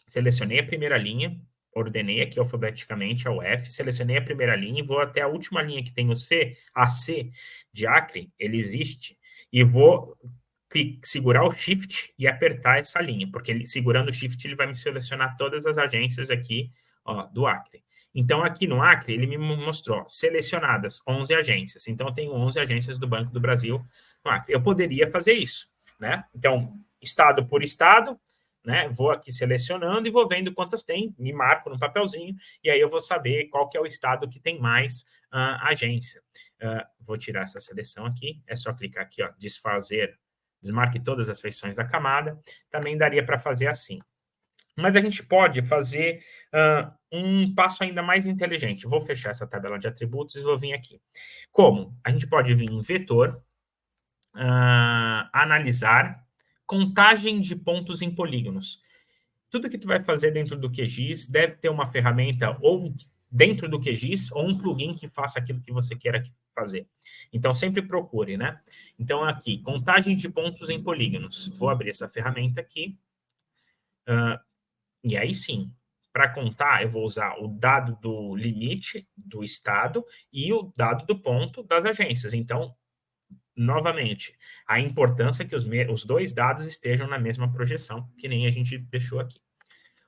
Selecionei a primeira linha, ordenei aqui alfabeticamente a UF, selecionei a primeira linha e vou até a última linha que tem o C, a C de Acre, ele existe, e vou segurar o Shift e apertar essa linha, porque segurando o Shift ele vai me selecionar todas as agências aqui, ó, do Acre. Então, aqui no Acre, ele me mostrou selecionadas 11 agências. Então, eu tenho 11 agências do Banco do Brasil no Acre. Eu poderia fazer isso, né? Então, estado por estado, né? Vou aqui selecionando e vou vendo quantas tem, me marco no papelzinho, e aí eu vou saber qual que é o estado que tem mais agência. Vou tirar essa seleção aqui, é só clicar aqui, ó, desfazer, desmarque todas as feições da camada, também daria para fazer assim. Mas a gente pode fazer um passo ainda mais inteligente. Vou fechar essa tabela de atributos e vou vir aqui. Como? A gente pode vir em vetor, analisar, contagem de pontos em polígonos. Tudo que tu vai fazer dentro do QGIS deve ter uma ferramenta ou dentro do QGIS ou um plugin que faça aquilo que você queira fazer. Então, sempre procure, né? Então, aqui, contagem de pontos em polígonos. Vou abrir essa ferramenta aqui. E aí, sim, para contar, eu vou usar o dado do limite do estado e o dado do ponto das agências. Então, novamente, a importância que os dois dados estejam na mesma projeção, que nem a gente deixou aqui.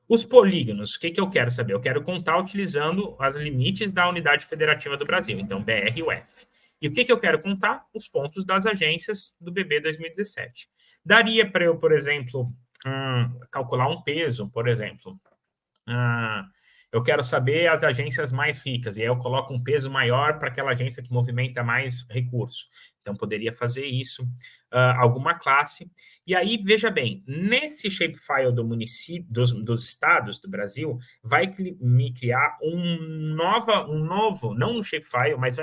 Os polígonos, o que eu quero saber? Eu quero contar utilizando os limites da Unidade Federativa do Brasil, então BR e UF. E o que eu quero contar? Os pontos das agências do BB 2017. Daria para eu, por exemplo, calcular um peso, por exemplo. Eu quero saber as agências mais ricas, e aí eu coloco um peso maior para aquela agência que movimenta mais recursos. Então, poderia fazer isso, alguma classe. E aí, veja bem, nesse shapefile do município, dos estados do Brasil, vai me criar um novo, não um shapefile, mas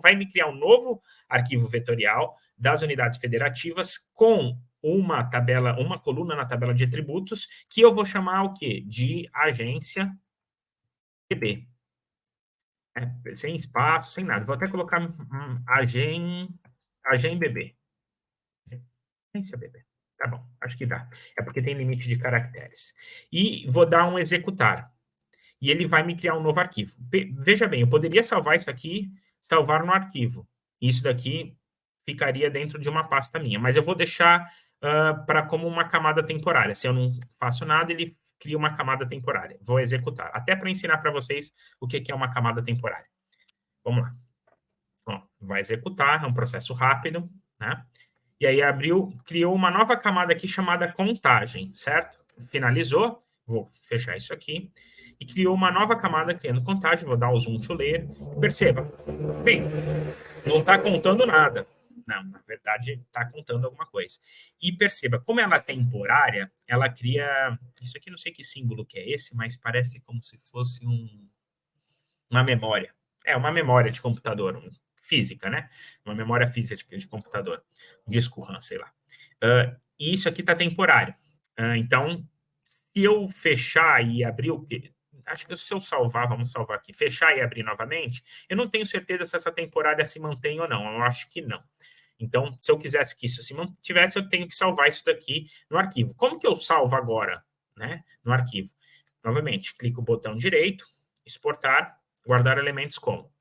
vai me criar um novo arquivo vetorial das unidades federativas com uma tabela, uma coluna na tabela de atributos, que eu vou chamar o quê? De agência BB. Sem espaço, sem nada. Vou até colocar agem BB. Agência BB. Tá bom, acho que dá. É porque tem limite de caracteres. E vou dar um executar. E ele vai me criar um novo arquivo. Veja bem, eu poderia salvar isso aqui, salvar no arquivo. Isso daqui ficaria dentro de uma pasta minha. Mas eu vou deixar para como uma camada temporária. Se eu não faço nada, ele cria uma camada temporária. Vou executar. Até para ensinar para vocês o que é uma camada temporária. Vamos lá. Ó, vai executar, é um processo rápido, né? E aí criou uma nova camada aqui chamada contagem, certo? Finalizou, vou fechar isso aqui. E criou uma nova camada criando contagem, vou dar o zoom to layer. Perceba, bem, não está contando nada. Não, na verdade, está contando alguma coisa. E perceba, como ela é temporária, ela cria... Isso aqui não sei que símbolo que é esse, mas parece como se fosse uma memória. É uma memória de computador, física, né? Uma memória física de computador. Um disco RAM, sei lá. E isso aqui está temporário. Então, se eu fechar e abrir o quê? Acho que se eu salvar, vamos salvar aqui, fechar e abrir novamente, eu não tenho certeza se essa temporária se mantém ou não. Eu acho que não. Então, se eu quisesse que isso se mantivesse, eu tenho que salvar isso daqui no arquivo. Como que eu salvo agora, né, no arquivo? Novamente, clico o botão direito, exportar, guardar elementos como.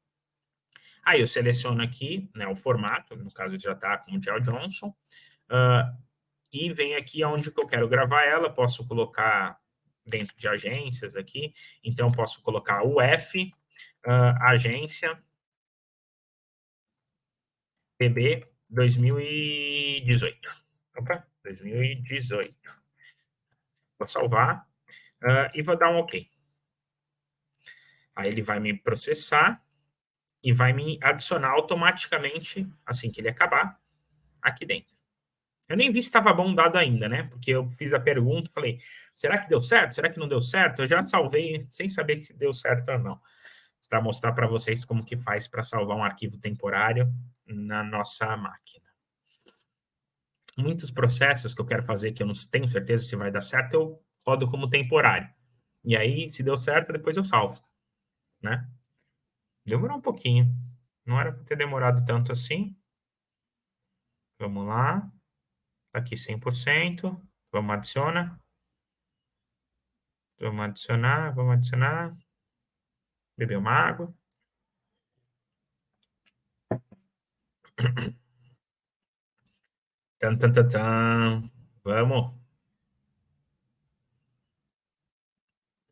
Aí eu seleciono aqui, né, o formato, no caso já está como Gel Johnson, e venho aqui onde que eu quero gravar ela, posso colocar dentro de agências aqui. Então, posso colocar UF, agência, BB 2018. Opa, 2018. Vou salvar e vou dar um OK. Aí ele vai me processar e vai me adicionar automaticamente, assim que ele acabar, aqui dentro. Eu nem vi se estava bom dado ainda, né? Porque eu fiz a pergunta, falei, será que deu certo? Será que não deu certo? Eu já salvei sem saber se deu certo ou não, para mostrar para vocês como que faz para salvar um arquivo temporário na nossa máquina. Muitos processos que eu quero fazer, que eu não tenho certeza se vai dar certo, eu rodo como temporário. E aí, se deu certo, depois eu salvo, né? Demorou um pouquinho. Não era para ter demorado tanto assim. Vamos lá. Tá aqui 100%. Vamos adicionar. Vamos adicionar, vamos adicionar. Beber uma água. Tan, tan, tan, tan. Vamos.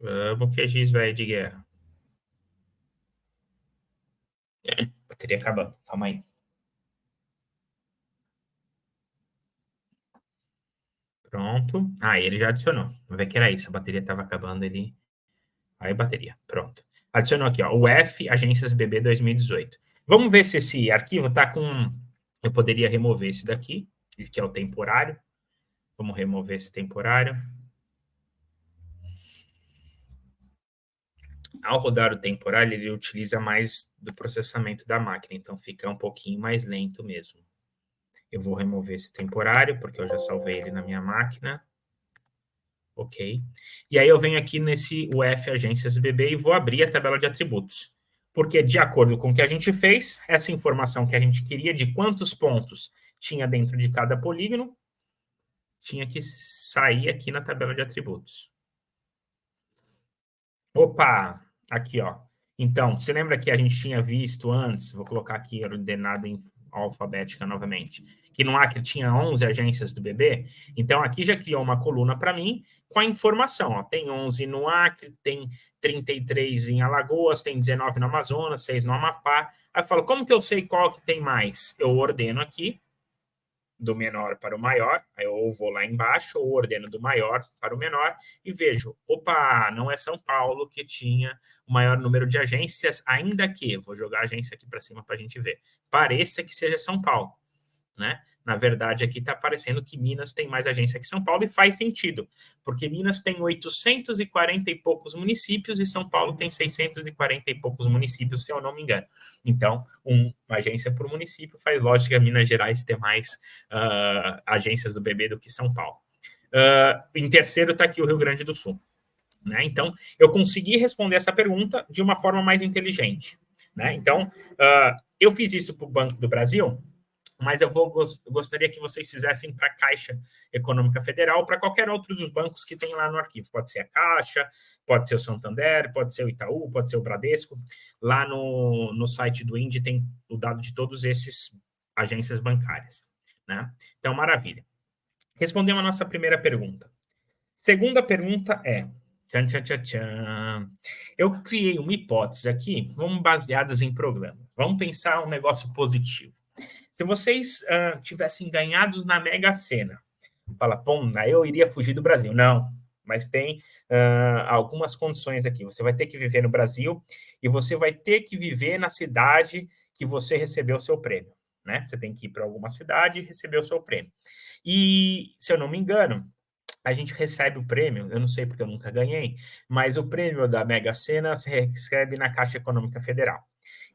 Vamos que é X, velho, de guerra. Bateria acabando. Calma aí. Pronto. Ah, ele já adicionou. Vamos ver que era isso. A bateria estava acabando, ele... Aí, bateria. Pronto. Adicionou aqui, ó. O F, Agências BB 2018. Vamos ver se esse arquivo tá com... Eu poderia remover esse daqui, que é o temporário. Vamos remover esse temporário. Ao rodar o temporário, ele utiliza mais do processamento da máquina, então fica um pouquinho mais lento mesmo. Eu vou remover esse temporário, porque eu já salvei ele na minha máquina. Ok. E aí eu venho aqui nesse UF Agências BB e vou abrir a tabela de atributos. Porque, de acordo com o que a gente fez, essa informação que a gente queria de quantos pontos tinha dentro de cada polígono, tinha que sair aqui na tabela de atributos. Opa! Aqui, ó. Então, você lembra que a gente tinha visto antes, vou colocar aqui ordenado em alfabética novamente, que no Acre tinha 11 agências do BB? Então, aqui já criou uma coluna para mim com a informação. Ó, tem 11 no Acre, tem 33 em Alagoas, tem 19 no Amazonas, 6 no Amapá. Aí eu falo, como que eu sei qual que tem mais? Eu ordeno aqui, do menor para o maior, aí eu vou lá embaixo, ou ordeno do maior para o menor, e vejo, opa, não é São Paulo que tinha o maior número de agências, ainda que, vou jogar a agência aqui para cima para a gente ver, pareça que seja São Paulo, né? Na verdade, aqui está aparecendo que Minas tem mais agência que São Paulo e faz sentido, porque Minas tem 840 e poucos municípios e São Paulo tem 640 e poucos municípios, se eu não me engano. Então, uma agência por município faz lógica Minas Gerais ter mais agências do BB do que São Paulo. Em terceiro está aqui o Rio Grande do Sul. Né? Então, eu consegui responder essa pergunta de uma forma mais inteligente. Né? Então, eu fiz isso para o Banco do Brasil, mas eu gostaria que vocês fizessem para a Caixa Econômica Federal, para qualquer outro dos bancos que tem lá no arquivo. Pode ser a Caixa, pode ser o Santander, pode ser o Itaú, pode ser o Bradesco. Lá no site do INDE tem o dado de todos esses agências bancárias. Né? Então, maravilha. Respondemos a nossa primeira pergunta. Segunda pergunta é... Tchan, tchan, tchan, tchan. Eu criei uma hipótese aqui, vamos baseadas em programas. Vamos pensar um negócio positivo. Se vocês tivessem ganhados na Mega Sena, fala, pô, eu iria fugir do Brasil. Não, mas tem algumas condições aqui. Você vai ter que viver no Brasil e você vai ter que viver na cidade que você recebeu o seu prêmio. Né? Você tem que ir para alguma cidade e receber o seu prêmio. E, se eu não me engano, a gente recebe o prêmio, eu não sei porque eu nunca ganhei, mas o prêmio da Mega Sena se recebe na Caixa Econômica Federal.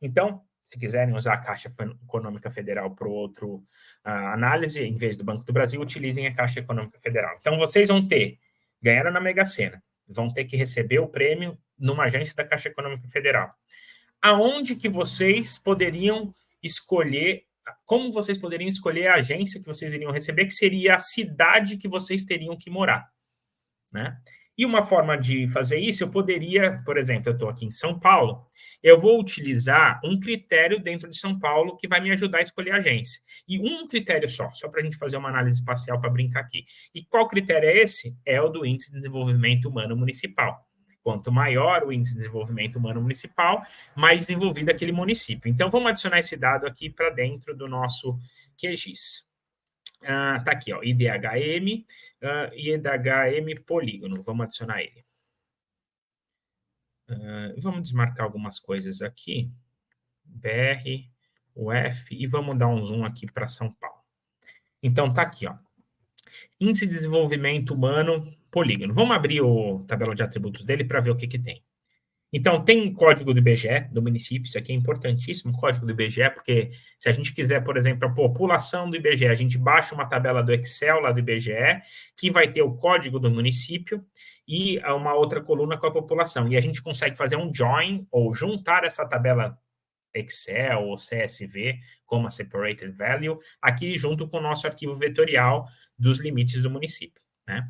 Então, se quiserem usar a Caixa Econômica Federal para outro análise, em vez do Banco do Brasil, utilizem a Caixa Econômica Federal. Então, vocês vão ganharam na Mega Sena, vão ter que receber o prêmio numa agência da Caixa Econômica Federal. Aonde que vocês poderiam escolher, como vocês poderiam escolher a agência que vocês iriam receber, que seria a cidade que vocês teriam que morar, né? E uma forma de fazer isso, eu poderia, por exemplo, eu estou aqui em São Paulo, eu vou utilizar um critério dentro de São Paulo que vai me ajudar a escolher a agência. E um critério só para a gente fazer uma análise espacial para brincar aqui. E qual critério é esse? É o do Índice de Desenvolvimento Humano Municipal. Quanto maior o Índice de Desenvolvimento Humano Municipal, mais desenvolvido aquele município. Então, vamos adicionar esse dado aqui para dentro do nosso QGIS. Tá aqui, ó, IDHM, IDHM polígono. Vamos adicionar ele. Vamos desmarcar algumas coisas aqui. BR, UF, e vamos dar um zoom aqui para São Paulo. Então, tá aqui, ó. Índice de Desenvolvimento Humano polígono. Vamos abrir a tabela de atributos dele para ver o que tem. Então, tem código do IBGE, do município, isso aqui é importantíssimo, código do IBGE, porque se a gente quiser, por exemplo, a população do IBGE, a gente baixa uma tabela do Excel lá do IBGE, que vai ter o código do município e uma outra coluna com a população. E a gente consegue fazer um join, ou juntar essa tabela Excel ou CSV, como a Separated Value, aqui junto com o nosso arquivo vetorial dos limites do município, né?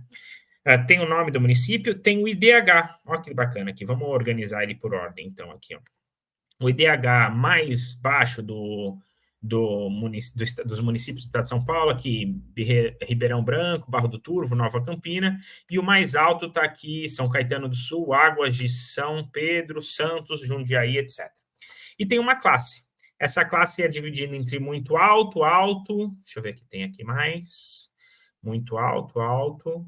Tem o nome do município, tem o IDH. Olha que bacana aqui. Vamos organizar ele por ordem, então, aqui. Ó. O IDH mais baixo dos municípios do estado de São Paulo, aqui, Ribeirão Branco, Barro do Turvo, Nova Campina, e o mais alto está aqui, São Caetano do Sul, Águas de São Pedro, Santos, Jundiaí, etc. E tem uma classe. Essa classe é dividida entre muito alto, alto, deixa eu ver o que tem aqui mais, muito alto, alto,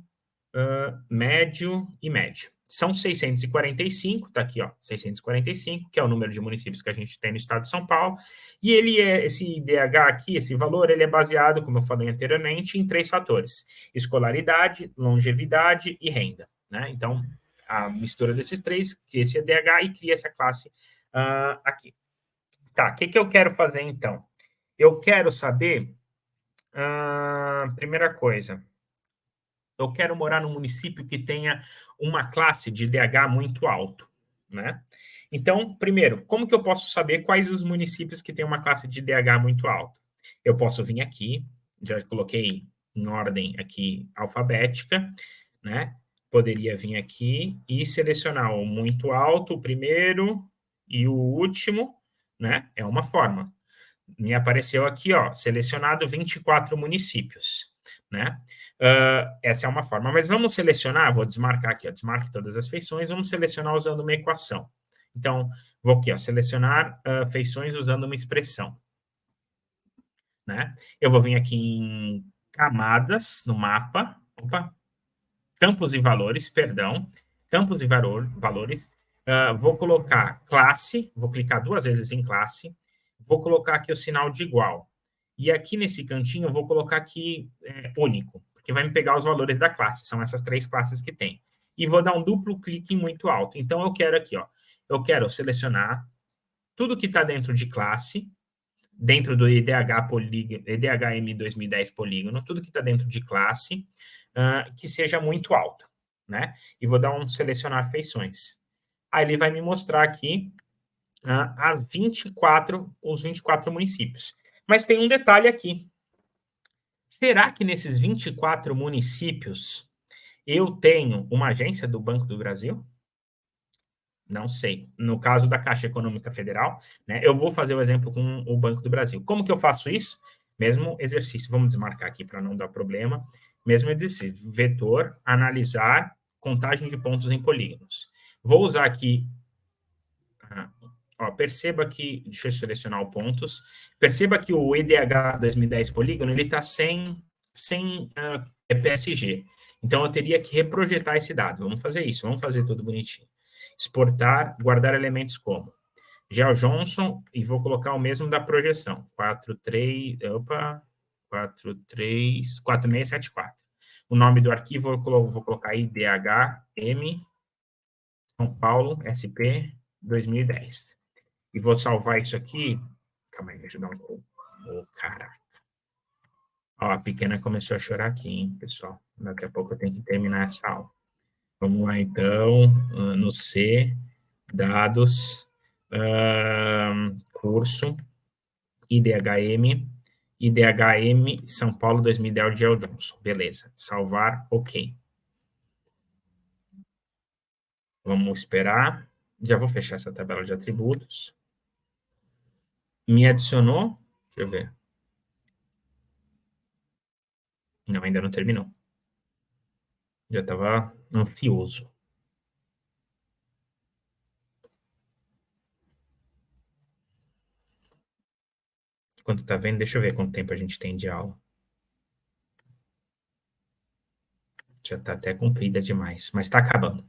médio e médio. São 645, tá aqui, ó, 645, que é o número de municípios que a gente tem no estado de São Paulo, e esse IDH aqui, esse valor, ele é baseado, como eu falei anteriormente, em 3 fatores: escolaridade, longevidade e renda, né? Então, a mistura desses 3, cria esse IDH e cria essa classe aqui. Tá, o que eu quero fazer, então? Eu quero saber, primeira coisa, eu quero morar num município que tenha uma classe de IDH muito alto, né? Então, primeiro, como que eu posso saber quais os municípios que têm uma classe de IDH muito alto? Eu posso vir aqui, já coloquei em ordem aqui alfabética, né? Poderia vir aqui e selecionar o muito alto, o primeiro e o último, né? É uma forma. Me apareceu aqui, ó, selecionado 24 municípios, né? Essa é uma forma, mas vamos selecionar, vou desmarcar aqui, ó, desmarque todas as feições, vamos selecionar usando uma equação. Então, vou aqui, ó, selecionar feições usando uma expressão, né? Eu vou vir aqui em camadas, no mapa, campos e valores, perdão, campos e valores, vou colocar classe, vou clicar 2 vezes em classe, vou colocar aqui o sinal de igual. E aqui nesse cantinho eu vou colocar aqui único, porque vai me pegar os valores da classe, são essas 3 classes que tem. E vou dar um duplo clique em muito alto. Então eu quero aqui, ó, eu quero selecionar tudo que está dentro de classe, dentro do IDHM 2010 polígono, tudo que está dentro de classe, que seja muito alto, né? E vou dar um selecionar feições. Aí ele vai me mostrar aqui os 24 municípios. Mas tem um detalhe aqui. Será que nesses 24 municípios eu tenho uma agência do Banco do Brasil? Não sei. No caso da Caixa Econômica Federal, né, eu vou fazer o exemplo com o Banco do Brasil. Como que eu faço isso? Mesmo exercício. Vamos desmarcar aqui para não dar problema. Mesmo exercício. Vetor, analisar, contagem de pontos em polígonos. Vou usar aqui... perceba que... Deixa eu selecionar os pontos. Perceba que o EDH 2010 polígono, ele está sem PSG. Então, eu teria que reprojetar esse dado. Vamos fazer isso. Vamos fazer tudo bonitinho. Exportar, guardar elementos como Geo Johnson, e vou colocar o mesmo da projeção, 4674. O nome do arquivo eu vou colocar IDHM São Paulo SP 2010. E vou salvar isso aqui. Calma aí, deixa eu dar um... caraca. Ó, a pequena começou a chorar aqui, hein, pessoal. Daqui a pouco eu tenho que terminar essa aula. Vamos lá, então, no C, dados, curso, IDHM São Paulo 2010 de Geo Johnson. Beleza, salvar, ok. Vamos esperar. Já vou fechar essa tabela de atributos. Me adicionou. Deixa eu ver. Não, ainda não terminou. Já estava ansioso. Enquanto está vendo, deixa eu ver quanto tempo a gente tem de aula. Já está até comprida demais, mas está acabando.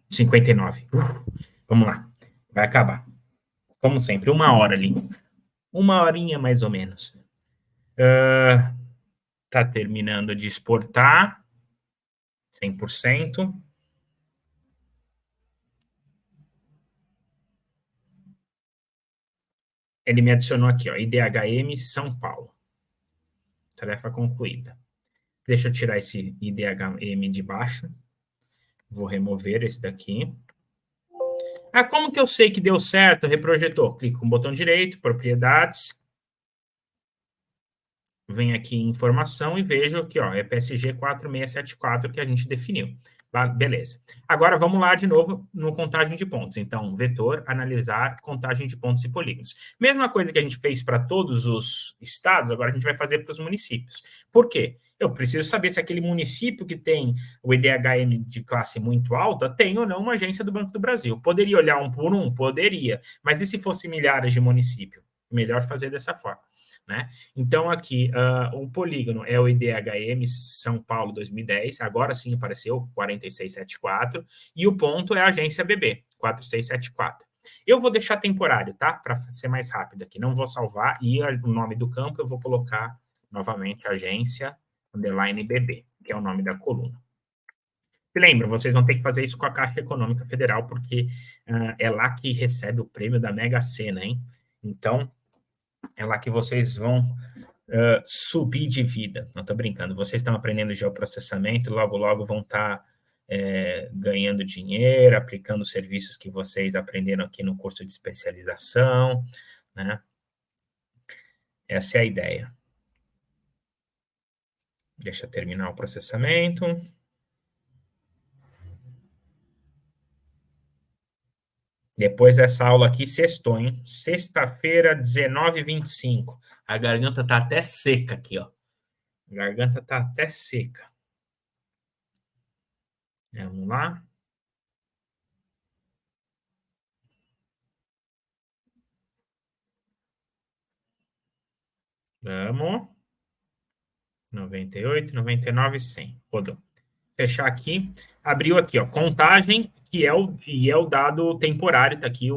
59. Vamos lá. Vai acabar. Como sempre, 1 hora ali. 1 horinha mais ou menos. Tá terminando de exportar. 100%. Ele me adicionou aqui, ó, IDHM São Paulo. Tarefa concluída. Deixa eu tirar esse IDHM de baixo. Vou remover esse daqui. Ah, como que eu sei que deu certo? Reprojetou. Clico com o botão direito, propriedades. Venho aqui em informação e vejo que ó, é PSG 4674 que a gente definiu. Beleza. Agora vamos lá de novo no contagem de pontos. Então, vetor, analisar, contagem de pontos e polígonos. Mesma coisa que a gente fez para todos os estados, agora a gente vai fazer para os municípios. Por quê? Eu preciso saber se aquele município que tem o IDHM de classe muito alta tem ou não uma agência do Banco do Brasil. Poderia olhar um por um? Poderia. Mas e se fosse milhares de municípios? Melhor fazer dessa forma. Né? Então, aqui, o polígono é o IDHM São Paulo 2010, agora sim apareceu 4674, e o ponto é a agência BB, 4674. Eu vou deixar temporário, tá? Para ser mais rápido aqui, não vou salvar, e o nome do campo eu vou colocar novamente agência underline BB, que é o nome da coluna. Se lembram, vocês vão ter que fazer isso com a Caixa Econômica Federal, porque é lá que recebe o prêmio da Mega Sena, hein? Então, é lá que vocês vão subir de vida. Não estou brincando, vocês estão aprendendo geoprocessamento, logo, logo vão estar ganhando dinheiro, aplicando os serviços que vocês aprenderam aqui no curso de especialização, né? Essa é a ideia. Deixa eu terminar o processamento. Depois dessa aula aqui, sextou, hein? Sexta-feira, 19h25. A garganta tá até seca aqui, ó. A garganta tá até seca. Vamos lá. Vamos. 98, 99, 100. Rodou. Fechar aqui. Abriu aqui, ó, contagem, que é o dado temporário, tá aqui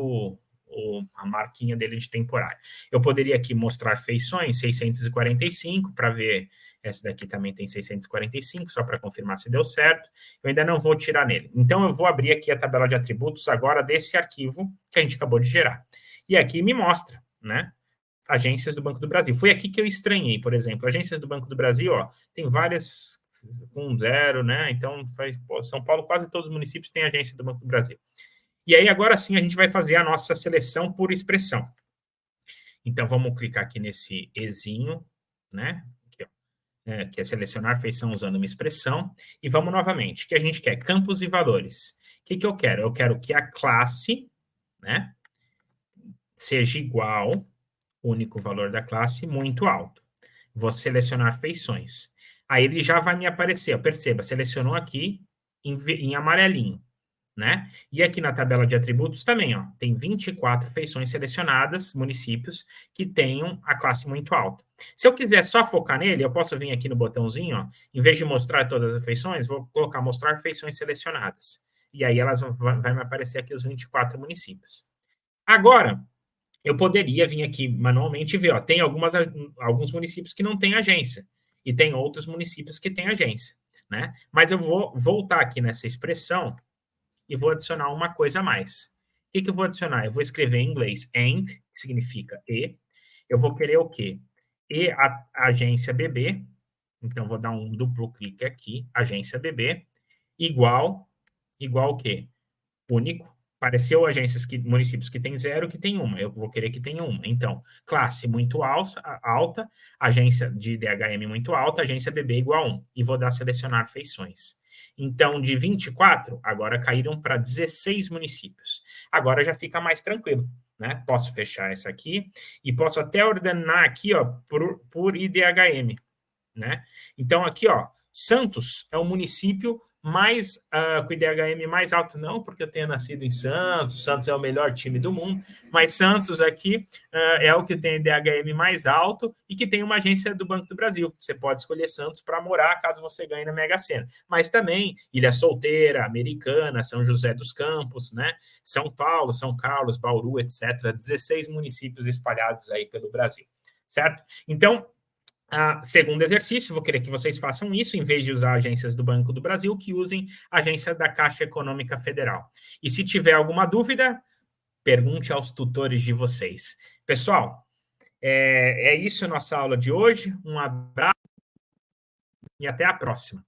a marquinha dele de temporário. Eu poderia aqui mostrar feições, 645, para ver, essa daqui também tem 645, só para confirmar se deu certo. Eu ainda não vou tirar nele. Então, eu vou abrir aqui a tabela de atributos agora desse arquivo que a gente acabou de gerar. E aqui me mostra, né? Agências do Banco do Brasil. Foi aqui que eu estranhei, por exemplo. Agências do Banco do Brasil, ó, tem várias com 0, né? Então, São Paulo, quase todos os municípios têm agência do Banco do Brasil. E aí, agora sim, a gente vai fazer a nossa seleção por expressão. Então, vamos clicar aqui nesse Ezinho, né? Aqui, ó, que é selecionar feição usando uma expressão. E vamos novamente. O que a gente quer? Campos e valores. O que eu quero? Eu quero que a classe, né, seja igual, único valor da classe, muito alto. Vou selecionar feições. Aí ele já vai me aparecer, ó, perceba, selecionou aqui em amarelinho, né? E aqui na tabela de atributos também, ó, tem 24 feições selecionadas, municípios que tenham a classe muito alta. Se eu quiser só focar nele, eu posso vir aqui no botãozinho, ó, em vez de mostrar todas as feições, vou colocar mostrar feições selecionadas. E aí elas vai me aparecer aqui os 24 municípios. Agora, eu poderia vir aqui manualmente e ver, ó, tem alguns municípios que não têm agência e tem outros municípios que têm agência, né? Mas eu vou voltar aqui nessa expressão e vou adicionar uma coisa a mais. O que eu vou adicionar? Eu vou escrever em inglês and, que significa e. Eu vou querer o quê? E a agência BB, então vou dar um duplo clique aqui, agência BB, igual o quê? Único Apareceu municípios que tem 0, que tem 1. Eu vou querer que tenha 1. Então, classe muito alta, agência de DHM muito alta, agência BB igual a 1. E vou dar selecionar feições. Então, de 24, agora caíram para 16 municípios. Agora já fica mais tranquilo, né? Posso fechar essa aqui e posso até ordenar aqui, ó, por IDHM, né? Então, aqui, ó, Santos é o município mais com IDHM mais alto, não porque eu tenha nascido em Santos, Santos é o melhor time do mundo, mas Santos aqui é o que tem IDHM mais alto e que tem uma agência do Banco do Brasil. Você pode escolher Santos para morar caso você ganhe na Mega Sena. Mas também Ilha Solteira, Americana, São José dos Campos, né? São Paulo, São Carlos, Bauru, etc. 16 municípios espalhados aí pelo Brasil, certo? Então, segundo exercício, vou querer que vocês façam isso, em vez de usar agências do Banco do Brasil, que usem a agência da Caixa Econômica Federal. E se tiver alguma dúvida, pergunte aos tutores de vocês. Pessoal, é isso a nossa aula de hoje. Um abraço e até a próxima.